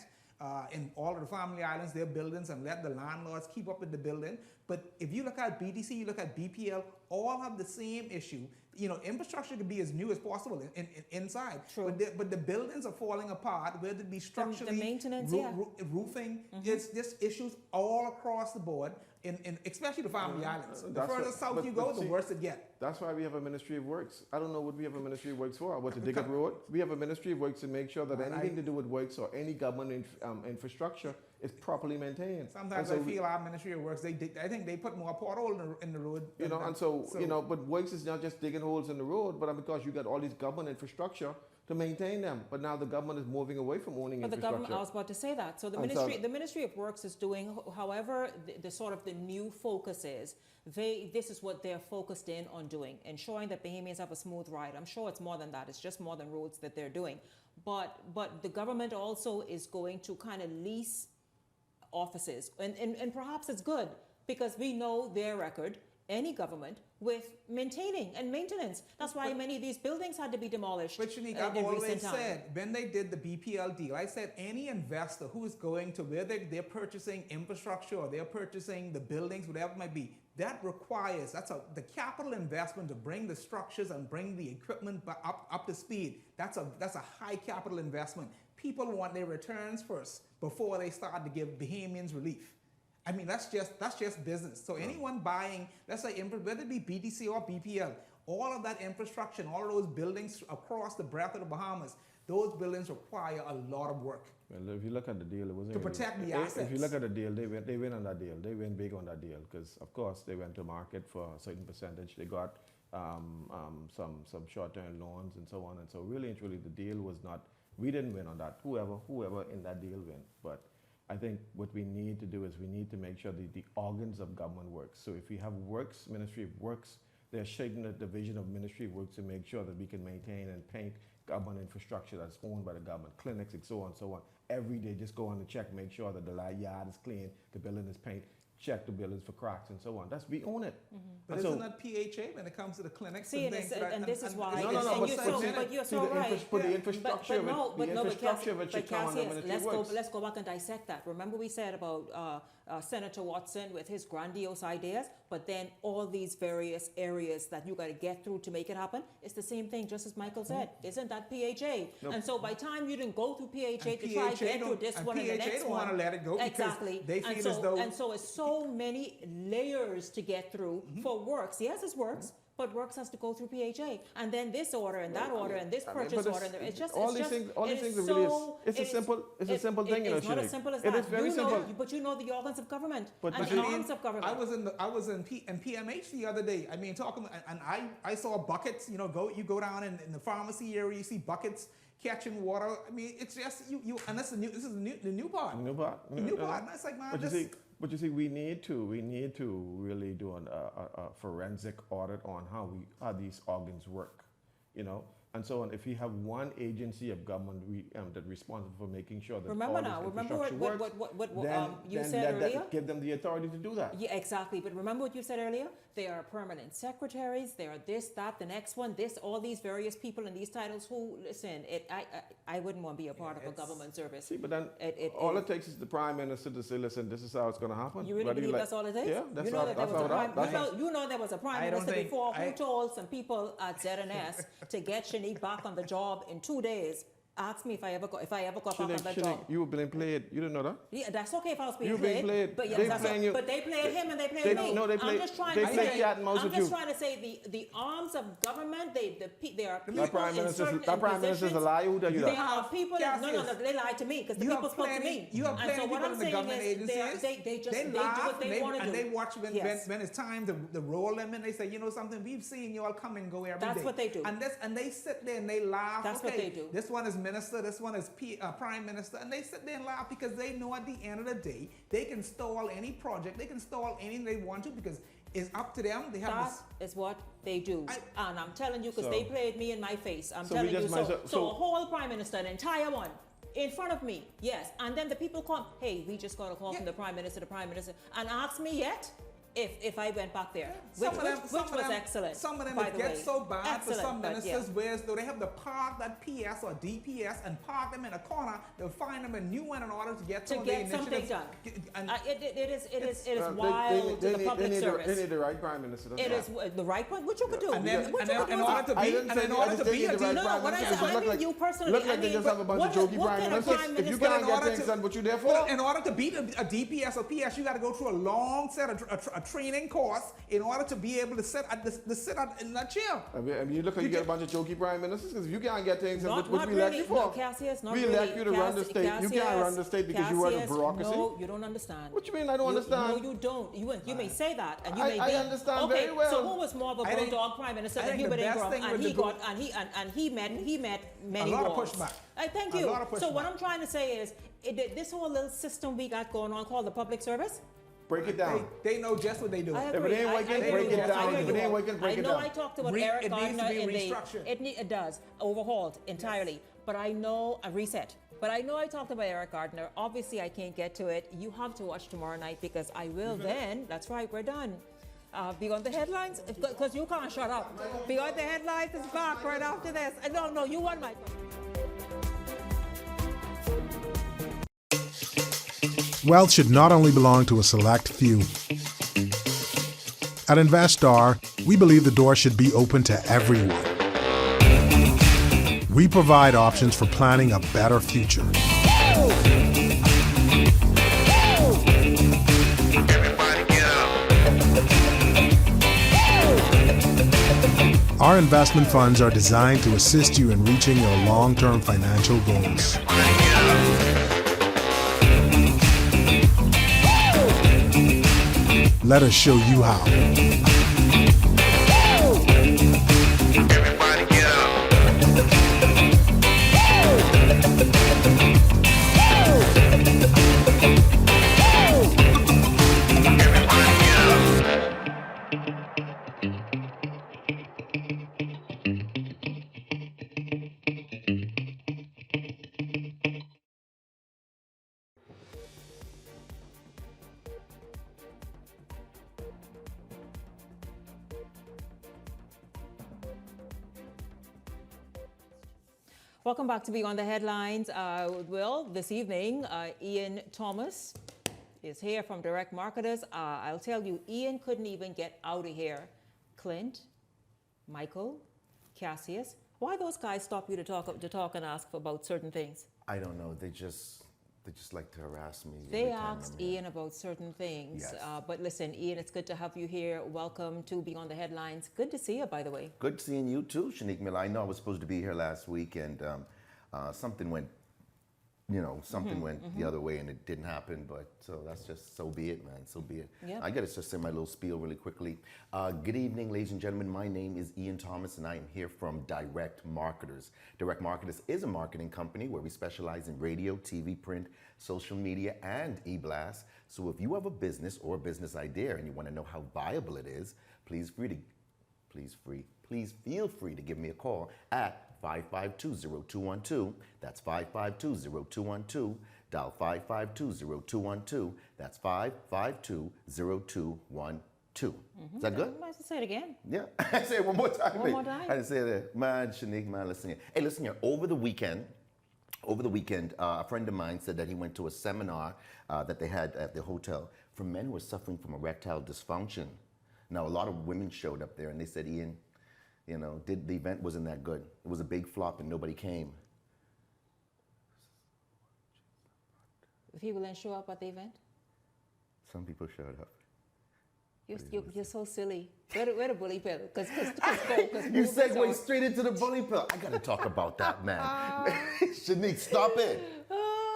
in all of the family islands their buildings and let the landlords keep up with the building. But if you look at BTC, you look at BPL, all have the same issue. Infrastructure could be as new as possible inside. True. But the buildings are falling apart, whether it be structurally, maintenance, roofing. It's just issues all across the board, in especially the family islands. The That's further what- south but- you go, but the see, worse it gets. That's why we have a Ministry of Works. I don't know what we have a Ministry of Works for. What, to dig up road? We have a Ministry of Works to make sure that anything to do with works or any government infrastructure is properly maintained. Sometimes And I so feel our Ministry of Works, I think they put more pothole in the road. but works is not just digging holes in the road, but because you got all these government infrastructure to maintain them. But now the government is moving away from owning But the infrastructure. government, I was about to say that. So the And Ministry of Works is doing, however, the sort of the new focus is. This is what they're focused in on doing, ensuring that Bahamians have a smooth ride. I'm sure it's more than that. It's just more than roads that they're doing. But the government also is going to kind of lease offices, and perhaps it's good because we know their record. Any government with maintaining and maintenance. That's why many of these buildings had to be demolished. But Shanique, I've in always recent time. said, when they did the BPL deal, I said any investor who is going to where they're purchasing infrastructure or they're purchasing the buildings, whatever it might be, that requires, the capital investment to bring the structures and bring the equipment up to speed. That's a high capital investment. People want their returns first before they start to give Bahamians relief. I mean, that's just business. So anyone buying, let's say, whether it be BTC or BPL, all of that infrastructure and all of those buildings across the breadth of the Bahamas, those buildings require a lot of work. Well, if you look at the deal, it wasn't To really- protect the If you assets. look at the deal, they win on that deal. They win big on that deal because, of course, they went to market for a certain percentage. They got some short-term loans and so on. And so really and truly, the deal was not, we didn't win on that. Whoever in that deal win. But I think what we need to do is we need to make sure the organs of government works. So if we have Works, Ministry of Works, they're shaping the division of Ministry of Works to make sure that we can maintain and paint government infrastructure that's owned by the government, clinics and so on and so on. Every day, just go on the check, make sure that the yard is clean, the building is painted. check the buildings for cracks and so on. We own it. But And isn't so, that PHA when it comes to the clinics See, and and, things? it's, and this is why. No, and but you're but you're see, so right. but the infrastructure of it should come on them when it works. Let's go back and dissect that. Remember we said about Senator Watson with his grandiose ideas, but then all these various areas that you got to get through to make it happen. It's the same thing, just as Michael said. Isn't that PHA? No. And so by time you didn't go through PHA And to try to get through this and one and the PHA next don't one. want to let it go because Exactly. they and feel so, as though- and so it's so many layers to get through for works. Yes, it's works. But works has to go through PHA, and then this order, and that order, and this purchase but order. And it's just all it's these just, things. All it these things is are really. so- It's a simple thing, you know. It's not Shanique. as simple as It that. is very you know, simple. but you know the organs of government But and you the see, arms of government. I was in PMH the other day. I mean, talking, and I saw buckets. You know, you go down in the pharmacy area, you see buckets catching water. I mean, it's just you, and this is the new part. New part. The new part. And it's like, man, But you see, we need to really do a forensic audit on how these organs work, you know. And so on. If we have one agency of government that's responsible for making sure that Remember all now, this remember infrastructure what works, you then said earlier? give them the authority to do that. Yeah, exactly. But remember what you said earlier? They are permanent secretaries. They are this, that, the next one, this, all these various people in these titles who, listen, I wouldn't want to be a part of a government service. See, but then all it takes is the prime minister to say, listen, this is how it's going to happen. You really Whether believe like- that's all it takes? Yeah, that's you know how that there was a prime, you know there was a prime I don't minister think- before who I- told some people at ZNS to get Shanique back on the job in 2 days. Ask me if I ever got back on that Shanique, job. you were being played. You didn't know that? Yeah, that's okay if I was being You're being played. But, They that's playing you. but they played him and they played me. No, they I'm play- just trying they to play say. cat and mouse I'm with just you. trying to say the arms of government. They are people That prime in minister's certain that prime minister's a positions. liar. Who tell you They that? are people. No, they lied to me because the You people have spoke to plenty- me. you have And so plenty what people I'm in the saying government is agencies. they do laugh what they want to do. and they watch Yes. when it's time to roll them in. They say, you know something, we've seen you all come and go every day. That's what they do. And they sit there and they laugh. That's what they do. This one is minister. This one is prime minister, and they sit there and laugh because they know at the end of the day they can stall any project. They can stall anything they want to because it's up to them. They have That this. is what they do. And I'm telling you, because So- they played me in my face. I'm so we telling you. just might So, as- so so- a whole prime minister, an entire one, in front of me, yes. And then the people come, hey, we just got a call from the prime minister, and ask me yet if I went back there, which was excellent. Some of them by it the gets way. so bad for Excellent, some but ministers, yeah. whereas though they have to park that PS or DPS and park them in a corner, they'll find them a new one in order to get To some get of the something initiatives. done. And It is They- wild they to the need- public they service. need the right prime minister. that's It all. is the right one. What you could do? And then- What and you then could in do? order to I be- didn't and say in I order just to said be you a the right D- prime what I minister. said, Look I mean like- you personally. Look like I they mean, just have a bunch of jokey what prime kind of ministers. prime If you minister- can't get order things to- done, what you there for? But in order to beat a DPS or PS, you got to go through a long set of a training course in order to be able to sit in that chair. I mean, you look like you get a bunch of jokey prime ministers because if you can't get things, Not what we elect really. you for? No, Cassius, not we really. elect you to run the state. You can't run the state because you work in Cassius, bureaucracy. No, you don't understand. What you mean I don't understand? No, you don't. You may say that, and you I- may I be. understand okay, very well. So who was more of a I think- bulldog prime minister I than think Hubert the best Ingram, thing and with he the got and he met many A lot of walls. pushback. I thank A you. lot of So what pushback. I'm trying to say is, this whole little system we got going on called the public service. Break it down. They know just what they do. I If it agree. ain't I working, agree break with it you. down. I If hear it you. ain't working, break I it know down. I talked about It Eric needs to Gardner be in the restructured. it does overhauled entirely. But I know a reset. But I know I talked about Eric Gardner. Obviously, I can't get to it. You have to watch tomorrow night because I will then. That's right, we're done. Beyond the headlines, because you can't shut up. Beyond the headlines is back right after this. No, you won, Michael. Wealth should not only belong to a select few. At Investar, we believe the door should be open to everyone. We provide options for planning a better future. Our investment funds are designed to assist you in reaching your long-term financial goals. Let us show you how. Welcome back to Beyond the Headlines. Will, this evening, Ian Thomas is here from Direct Marketers. I'll tell you, Ian couldn't even get out of here. Clint, Michael, Cassius, why those guys stop you to talk and ask about certain things? I don't know. They just like to harass me. They asked Ian about certain things. Yes. But listen, Ian, it's good to have you here. Welcome to Beyond the Headlines. Good to see you, by the way. Good seeing you too, Shanique Miller. I know I was supposed to be here last week, and something went, the other way, and it didn't happen. But so that's just so be it, man. So be it. Yep. I got to just say my little spiel really quickly. Good evening, ladies and gentlemen. My name is Ian Thomas, and I am here from Direct Marketers. Direct Marketers is a marketing company where we specialize in radio, TV, print, social media, and e-blast. So if you have a business or a business idea and you want to know how viable it is, please feel free to give me a call at 552-0212. That's 552-0212. Dial 552-0212. That's 552-0212. Is that good? I say it again. Yeah. I say it one more time. One more time? I didn't say that. Man, Shanique, man, listen here. Hey, listen here. Over the weekend, a friend of mine said that he went to a seminar that they had at the hotel for men who are suffering from erectile dysfunction. Now, a lot of women showed up there, and they said, Ian, the event wasn't that good. It was a big flop, and nobody came. People didn't show up at the event? Some people showed up. You're so silly. Where the bully pill? Because You segue straight into the bully pill. I got to talk about that, man. Shanique, stop it.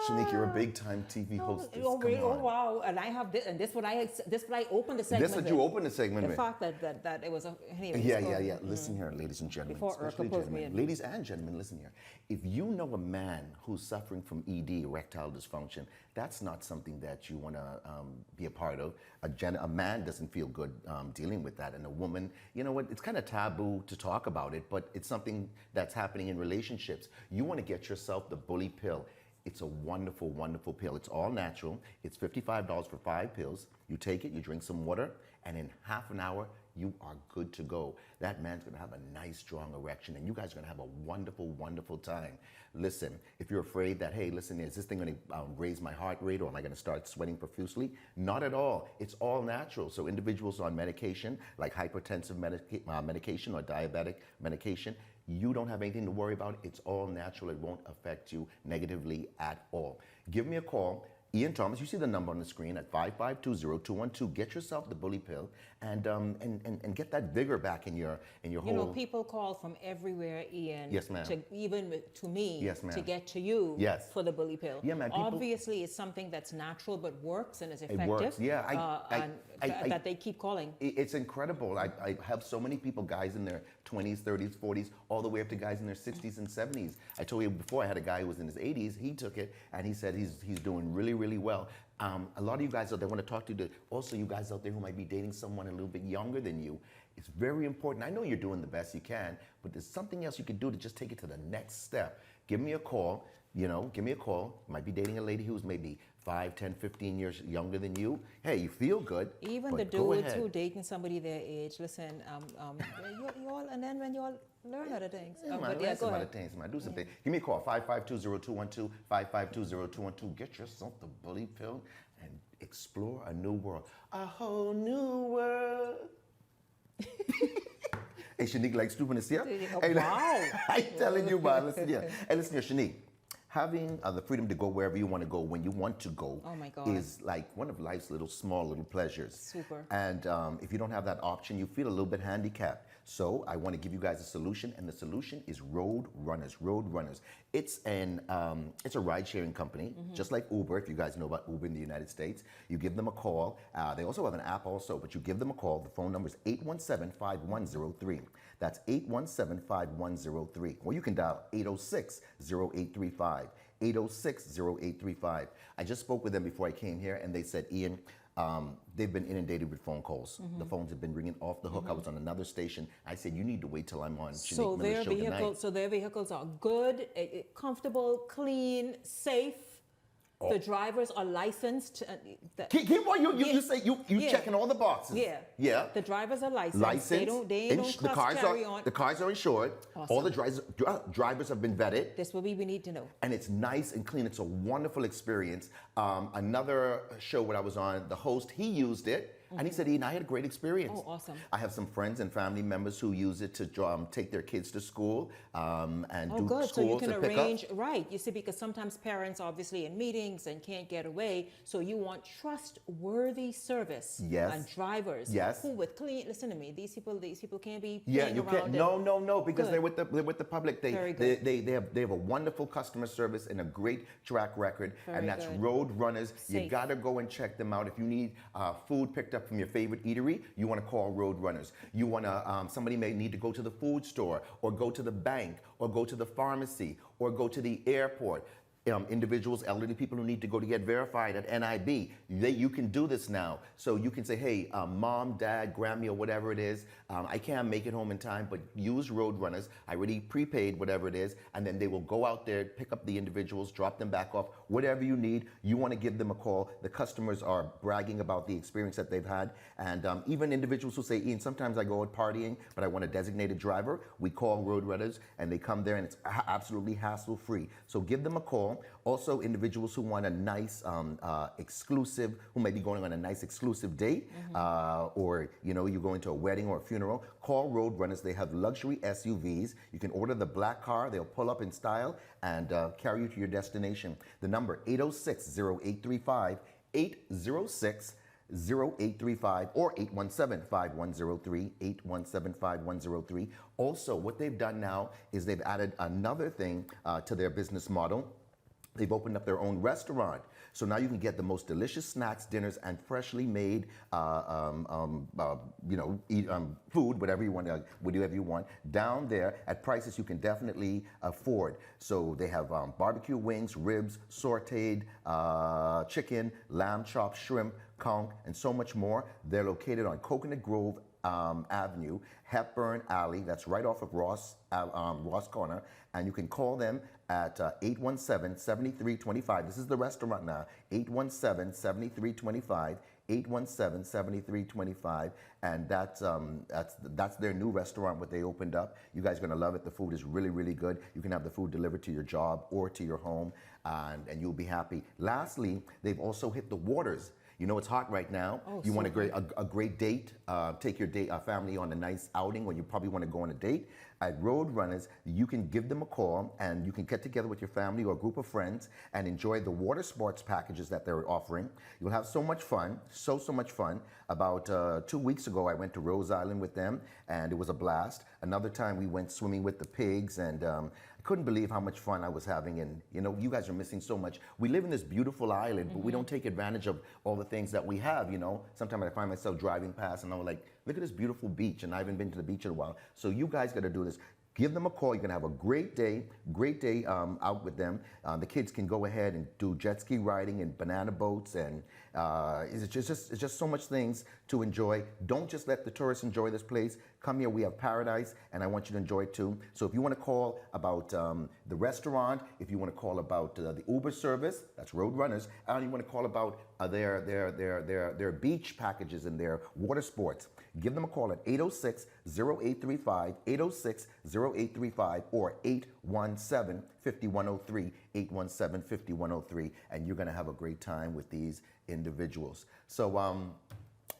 Shanique, you're a big-time TV hostess. Oh, wow! And I have this, and this what I opened the segment. This what you opened the segment with. The fact that it was a anyway, yeah. Listen here, ladies and gentlemen. Before especially Urkel pulls gentlemen. me in. Ladies and gentlemen, listen here. If you know a man who's suffering from ED, erectile dysfunction, that's not something that you want to be a part of. A man doesn't feel good dealing with that, and a woman, you know what? It's kind of taboo to talk about it, but it's something that's happening in relationships. You want to get yourself the bully pill. It's a wonderful, wonderful pill. It's all natural. It's $55 for 5 pills. You take it, you drink some water, and in half an hour, you are good to go. That man's gonna have a nice, strong erection, and you guys are gonna have a wonderful, wonderful time. Listen, if you're afraid that, hey, listen, is this thing gonna raise my heart rate, or am I gonna start sweating profusely? Not at all. It's all natural. So individuals on medication, like hypertensive medication or diabetic medication, you don't have anything to worry about. It's all natural. It won't affect you negatively at all. Give me a call. Ian Thomas, you see the number on the screen at 552-0212. Get yourself the bully pill and get that vigor back in your whole. You know, people call from everywhere, Ian. Yes, ma'am. Even to me. Yes, ma'am. To get to you. Yes. For the bully pill. Yeah, ma'am. Obviously, it's something that's natural but works and is effective. It works. Yeah, that they keep calling. It's incredible. I have so many people, guys in their 20s, 30s, 40s, all the way up to guys in their 60s and 70s. I told you before, I had a guy who was in his 80s. He took it, and he said he's doing really, really well. A lot of you guys out there want to talk to you. Also, you guys out there who might be dating someone a little bit younger than you. It's very important. I know you're doing the best you can, but there's something else you can do to just take it to the next step. Give me a call. Give me a call. You might be dating a lady who's maybe 5, 10, 15 years younger than you. Hey, you feel good. Even the dudes who dating somebody their age, listen, you all, and then when you all learn other things. Yeah, man, go ahead. things, man. Do something. Give me a call, 552-0212, 552-0212. Get yourself the bully pill and explore a new world. A whole new world. Hey, Shanique, like stupidness here? Hey, wow. I'm telling you, man. Listen here. Hey, listen here, Shanique. Having the freedom to go wherever you want to go when you want to go is like one of life's small little pleasures. Super. And if you don't have that option, you feel a little bit handicapped. So I want to give you guys a solution, and the solution is Road Runners. Road Runners. It's a ride-sharing company, just like Uber. If you guys know about Uber in the United States, you give them a call. They also have an app also, but you give them a call. The phone number is 817-5103. That's 817-5103. Or you can dial 806-0835. 806-0835. I just spoke with them before I came here, and they said, Ian, they've been inundated with phone calls. The phones have been ringing off the hook. I was on another station. I said, you need to wait till I'm on Shanique Miller's show tonight. So their vehicles are good, comfortable, clean, safe. The drivers are licensed. Keep on. You say you Yeah. checking all the boxes. Yeah. Yeah. The drivers are licensed. Licensed. They don't the cars carry on. The cars are insured. Awesome. All the drivers have been vetted. This will be we need to know. And it's nice and clean. It's a wonderful experience. Another show that I was on, the host, he used it. And he said, Ian, I had a great experience. Oh, awesome. I have some friends and family members who use it to take their kids to school and do Good. So you schools can and pick arrange, up. right. You see, because sometimes parents obviously in meetings and can't get away. So you want trustworthy service. Yes. And drivers. Yes. Who with clean, listen to me, these people can't be Yeah, playing you can't. around. No, because Good. they're with the public. Very good. They have a wonderful customer service and a great track record, Very and that's good. Road Runners. You Safe. gotta go and check them out. If you need food picked up from your favorite eatery, you want to call Road Runners. You want to somebody may need to go to the food store or go to the bank or go to the pharmacy or go to the airport. Individuals, elderly people who need to go to get verified at NIB, you can do this now. So you can say, hey, mom, dad, Grammy, or whatever it is, I can't make it home in time, but use Road Runners. I already prepaid whatever it is, and then they will go out there, pick up the individuals, drop them back off, whatever you need. You want to give them a call. The customers are bragging about the experience that they've had, and even individuals who say, Ian, sometimes I go out partying, but I want a designated driver. We call Road Runners, and they come there, and it's absolutely hassle-free. So give them a call. Also, individuals who want a nice, exclusive, who may be going on a nice exclusive date, or you're going to a wedding or a funeral, call Road Runners. They have luxury SUVs. You can order the black car. They'll pull up in style and carry you to your destination. The number 806-0835, 806-0835 or 817-5103, 817-5103. Also, what they've done now is they've added another thing to their business model. They've opened up their own restaurant. So now you can get the most delicious snacks, dinners, and freshly made, food, whatever you want, down there at prices you can definitely afford. So they have barbecue wings, ribs, sauteed chicken, lamb chops, shrimp, conch, and so much more. They're located on Coconut Grove Avenue, Hepburn Alley. That's right off of Ross Corner. And you can call them at 817-7325. This is the restaurant now. 817-7325. 817-7325, and that's their new restaurant what they opened up. You guys are gonna love it. The food is really, really good. You can have the food delivered to your job or to your home, and you'll be happy. Lastly, they've also hit the waters. You know it's hot right now. You want a great date. Take your family on a nice outing, or you probably want to go on a date. At Road Runners, you can give them a call, and you can get together with your family or a group of friends and enjoy the water sports packages that they're offering. You'll have so much fun, so much fun. About 2 weeks ago, I went to Rose Island with them, and it was a blast. Another time, we went swimming with the pigs, and I couldn't believe how much fun I was having. And you guys are missing so much. We live in this beautiful island, but we don't take advantage of all the things that we have. Sometimes I find myself driving past, and I'm like, look at this beautiful beach, and I haven't been to the beach in a while. So you guys got to do this. Give them a call. You're going to have a great day out with them. The kids can go ahead and do jet ski riding and banana boats, and it's just so much things to enjoy. Don't just let the tourists enjoy this place. Come here. We have paradise, and I want you to enjoy it too. So if you want to call about the restaurant, if you want to call about the Uber service, that's Road Runners, and you want to call about their beach packages and their water sports, give them a call at 806-0835, 806-0835, or 817-5103, 817-5103, and you're going to have a great time with these individuals. So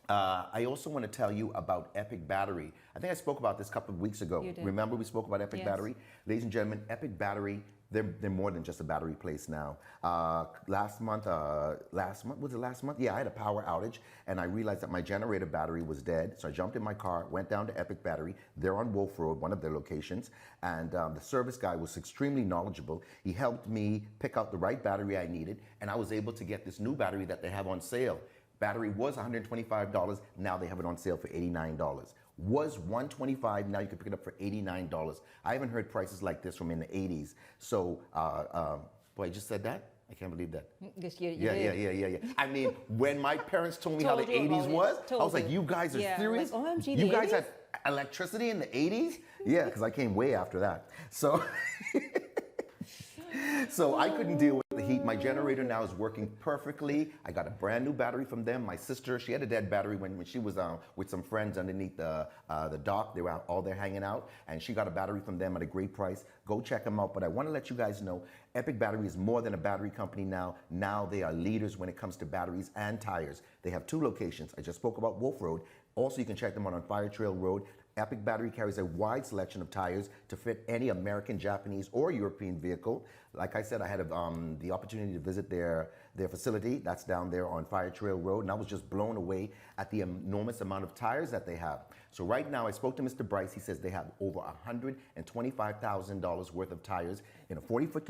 I also want to tell you about Epic Battery. I think I spoke about this a couple of weeks ago. You did. Remember we spoke about Epic Yes. Battery? Ladies and gentlemen, Epic Battery, they're more than just a battery place now. Last month? Was it last month? Yeah, I had a power outage, and I realized that my generator battery was dead. So I jumped in my car, went down to Epic Battery. They're on Wolf Road, one of their locations, and the service guy was extremely knowledgeable. He helped me pick out the right battery I needed, and I was able to get this new battery that they have on sale. Battery was $125. Now they have it on sale for $89. Was $125, now you can pick it up for $89. I haven't heard prices like this from in the 80s. So, boy, I just said that? I can't believe that. Yes, you Yeah. did. I mean, when my parents told me how the Told you 80s about it. was, I Told was like, you. you guys are Yeah, serious? like, OMG, you the guys 80s? had electricity in the 80s? Yeah, because I came way after that. So, so I couldn't deal with My generator now is working perfectly. I got a brand new battery from them. My sister, she had a dead battery when she was with some friends underneath the dock. They were all there hanging out, and she got a battery from them at a great price. Go check them out. But I want to let you guys know, Epic Battery is more than a battery company now. Now they are leaders when it comes to batteries and tires. They have 2 locations. I just spoke about Wolf Road. Also, you can check them out on Fire Trail Road. Epic Battery carries a wide selection of tires to fit any American, Japanese, or European vehicle. Like I said, I had the opportunity to visit their facility. That's down there on Fire Trail Road, and I was just blown away at the enormous amount of tires that they have. So right now, I spoke to Mr. Bryce. He says they have over $125,000 worth of tires in a 40-foot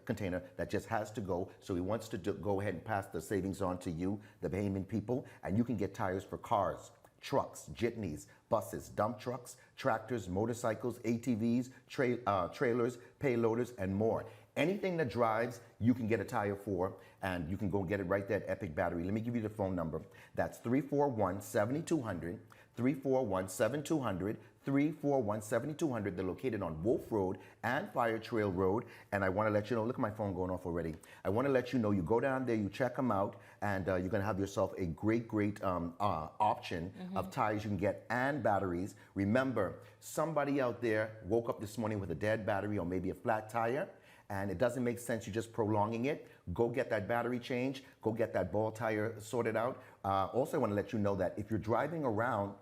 container that just has to go. So he wants to go ahead and pass the savings on to you, the Bahamian people, and you can get tires for cars, trucks, jitneys, buses, dump trucks, tractors, motorcycles, ATVs, trailers, payloaders, and more. Anything that drives, you can get a tire for, and you can go get it right there at Epic Battery. Let me give you the phone number. That's 341-7200, 341-7200, 341-7200. They're located on Wolf Road and Fire Trail Road. And I want to let you know, look at my phone going off already. I want to let you know, you go down there, you check them out, and you're going to have yourself a great option of tires you can get and batteries. Remember, somebody out there woke up this morning with a dead battery or maybe a flat tire, and it doesn't make sense you just prolonging it. Go get that battery changed. Go get that ball tire sorted out. Also, I want to let you know that if you're driving around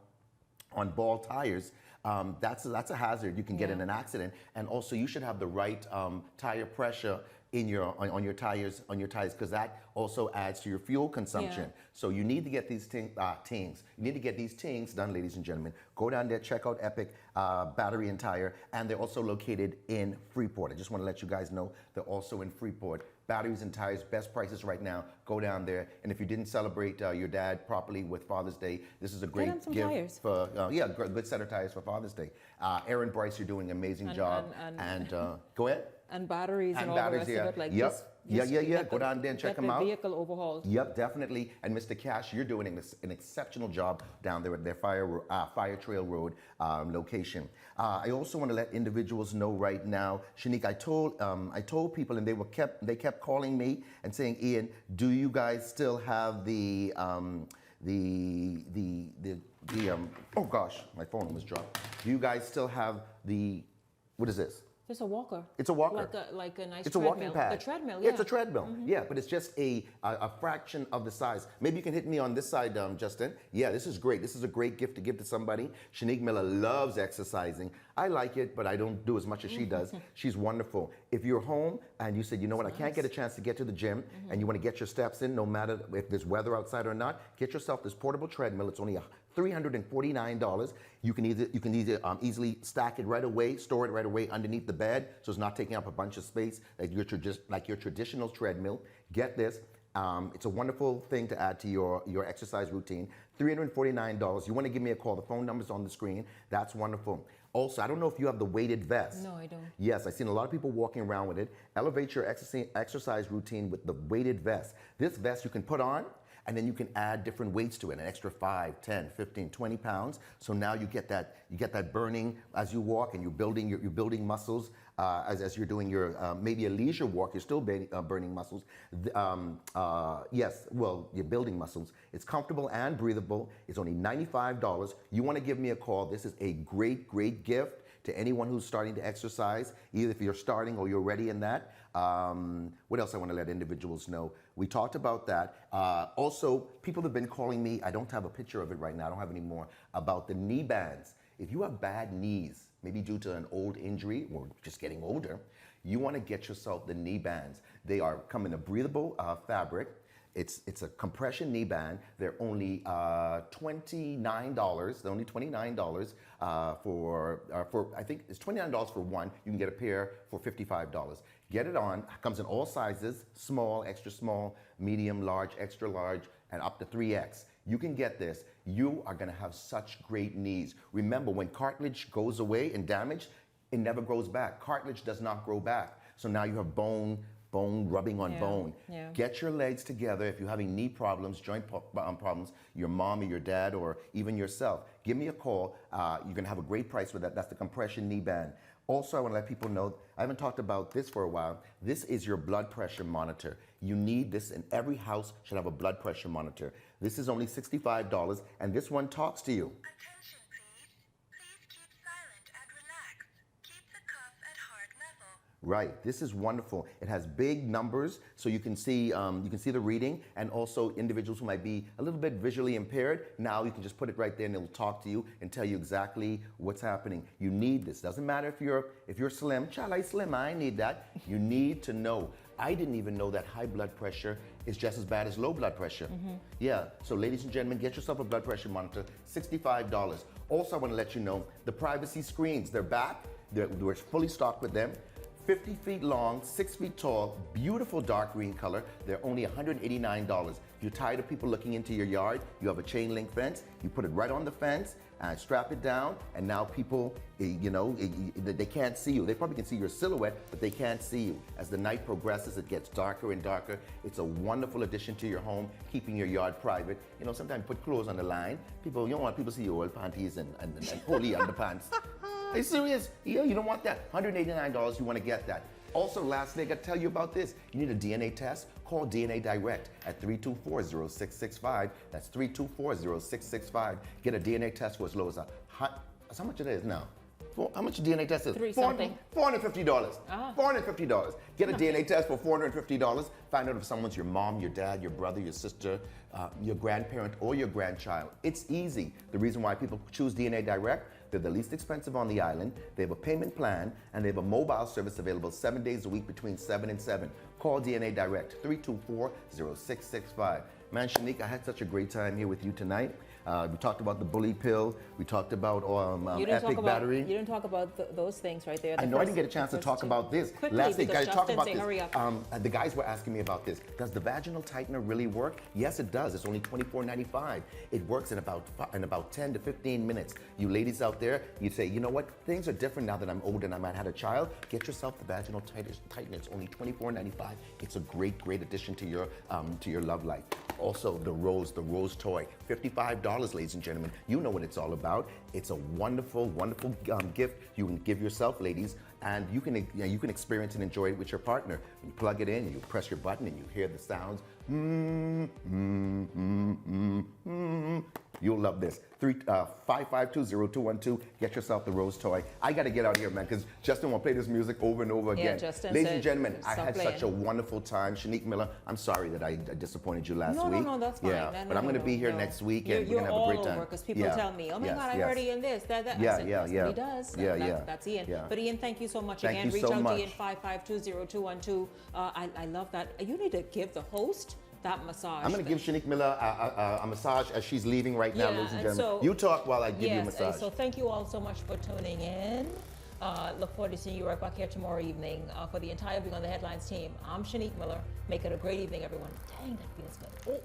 on ball tires, that's a hazard. You can get in an accident, and also you should have the right tire pressure in on your tires, because that also adds to your fuel consumption. Yeah. So you need to get these tings. You need to get these tings done, ladies and gentlemen. Go down there, check out Epic Battery and Tire, and they're also located in Freeport. I just want to let you guys know they're also in Freeport. Batteries and tires, best prices right now. Go down there, and if you didn't celebrate your dad properly with Father's Day, this is a great gift tires. for good set of tires for Father's Day. Aaron Bryce, you're doing an amazing job. And go ahead. And batteries and all batteries, the rest of it. Like yep. just Go down there and check them out. Get the vehicle overhauled. Yep, definitely. And Mr. Cash, you're doing an exceptional job down there at their Fire Trail Road location. I also want to let individuals know right now, Shanique, I told people, and they kept calling me and saying, Ian, do you guys still have oh gosh, my phone almost dropped. Do you guys still have what is this? Just a walker. It's a walker. Like a nice it's treadmill. a walking pad. A treadmill, yeah. It's a treadmill, yeah, but it's just a fraction of the size. Maybe you can hit me on this side, Justin. Yeah, this is great. This is a great gift to give to somebody. Shanique Miller loves exercising. I like it, but I don't do as much as she does. She's wonderful. If you're home and you said, you know what, I can't get a chance to get to the gym, and you want to get your steps in, no matter if there's weather outside or not, get yourself this portable treadmill. It's only $349. You can either easily stack it right away, store it right away underneath the bed, so it's not taking up a bunch of space like your traditional treadmill. Get this. It's a wonderful thing to add to your exercise routine. $349. You want to give me a call. The phone number's on the screen. That's wonderful. Also, I don't know if you have the weighted vest. No, I don't. Yes, I've seen a lot of people walking around with it. Elevate your exercise routine with the weighted vest. This vest you can put on, and then you can add different weights to it, an extra 5, 10, 15, 20 pounds. So now you get that burning as you walk, and you're building muscles as you're doing your maybe a leisure walk. You're still burning muscles. Yes, well, you're building muscles. It's comfortable and breathable. It's only $95. You want to give me a call. This is a great, great gift to anyone who's starting to exercise, either if you're starting or you're ready in that. What else I want to let individuals know? We talked about that. Also, people have been calling me, I don't have a picture of it right now, I don't have any more, about the knee bands. If you have bad knees, maybe due to an old injury or just getting older, you want to get yourself the knee bands. They come in a breathable fabric. It's a compression knee band. They're only $29. They're only $29 for I think it's $29 for one. You can get a pair for $55. Get it on. Comes in all sizes: small, extra small, medium, large, extra large, and up to 3X. You can get this. You are going to have such great knees. Remember, when cartilage goes away and damaged, it never grows back. Cartilage does not grow back. So now you have bone bone rubbing on bone. Yeah. Get your legs together. If you're having knee problems, joint problems, your mom or your dad or even yourself, give me a call. You're going to have a great price with that. That's the compression knee band. Also, I want to let people know, I haven't talked about this for a while. This is your blood pressure monitor. You need this, and every house should have a blood pressure monitor. This is only $65, and this one talks to you. Attention, please. Please keep silent and relax. Keep the cuff at heart level. Right, this is wonderful. It has big numbers, so you can see the reading, and also individuals who might be a little bit visually impaired. Now you can just put it right there, and it'll talk to you and tell you exactly what's happening. You need this. Doesn't matter if you're slim. Child, I slim. I need that. You need to know. I didn't even know that high blood pressure is just as bad as low blood pressure. Yeah. So, ladies and gentlemen, get yourself a blood pressure monitor. $65. Also, I want to let you know the privacy screens. They're back. We're fully stocked with them. 50 feet long, 6 feet tall, beautiful dark green color. They're only $189. If you're tired of people looking into your yard, you have a chain link fence, you put it right on the fence, strap it down, and now people, they can't see you. They probably can see your silhouette, but they can't see you. As the night progresses, it gets darker and darker. It's a wonderful addition to your home, keeping your yard private. Sometimes you put clothes on the line. You don't want people to see your old panties and holy underpants. Are you serious? Yeah, you don't want that. $189, you want to get that. Also, lastly, I got to tell you about this. You need a DNA test? Call DNA Direct at 324-0665. That's 324-0665. Get a DNA test for as low as how much it is now? How much a DNA test is? $450. $450. Get a DNA test for $450. Find out if someone's your mom, your dad, your brother, your sister, your grandparent, or your grandchild. It's easy. The reason why people choose DNA Direct, they're the least expensive on the island. They have a payment plan, and they have a mobile service available 7 days a week between 7 and 7. Call DNA Direct, 324-0665. Man, Shanique, I had such a great time here with you tonight. We talked about the bully pill. We talked about epic battery. You didn't talk about those things right there. I know I didn't get a chance to talk about this. Quickly, Last thing, because guys, talk about Justin, hurry up. The guys were asking me about this. Does the vaginal tightener really work? Yes, it does. It's only $24.95. It works in about 10 to 15 minutes. You ladies out there, you say, you know what? Things are different now that I'm older and I might have had a child. Get yourself the vaginal tightener. It's only $24.95. It's a great, great addition to your love life. Also, the rose toy, $55, ladies and gentlemen. You know what it's all about. It's a wonderful, wonderful gift you can give yourself, ladies, and you can experience and enjoy it with your partner. You plug it in, you press your button, and you hear the sounds. You'll love this. 5520212. Get yourself the rose toy. I got to get out here, man, because Justin will play this music over and over again. Justin Ladies said, and gentlemen, I stop had playing. such a wonderful time. Shanique Miller, I'm sorry that I disappointed you last week. No, that's fine. Yeah, but I'm going to be here next week, and we're going to have a great time. Because people tell me, oh my God, I heard Ian this, that. Yeah, I said, yeah, that's yeah. what he does. That's Ian. Yeah. But Ian, thank you so much Thank again. you Reach so out much. to Ian 5520212. I love that. You need to give the host that massage. I'm going to give Shanique Miller a massage as she's leaving right now, ladies and gentlemen. You talk while I give you a massage. So thank you all so much for tuning in. Look forward to seeing you right back here tomorrow evening. For the entire Beyond the Headlines team, I'm Shanique Miller. Make it a great evening, everyone. Dang, that feels good. Oh.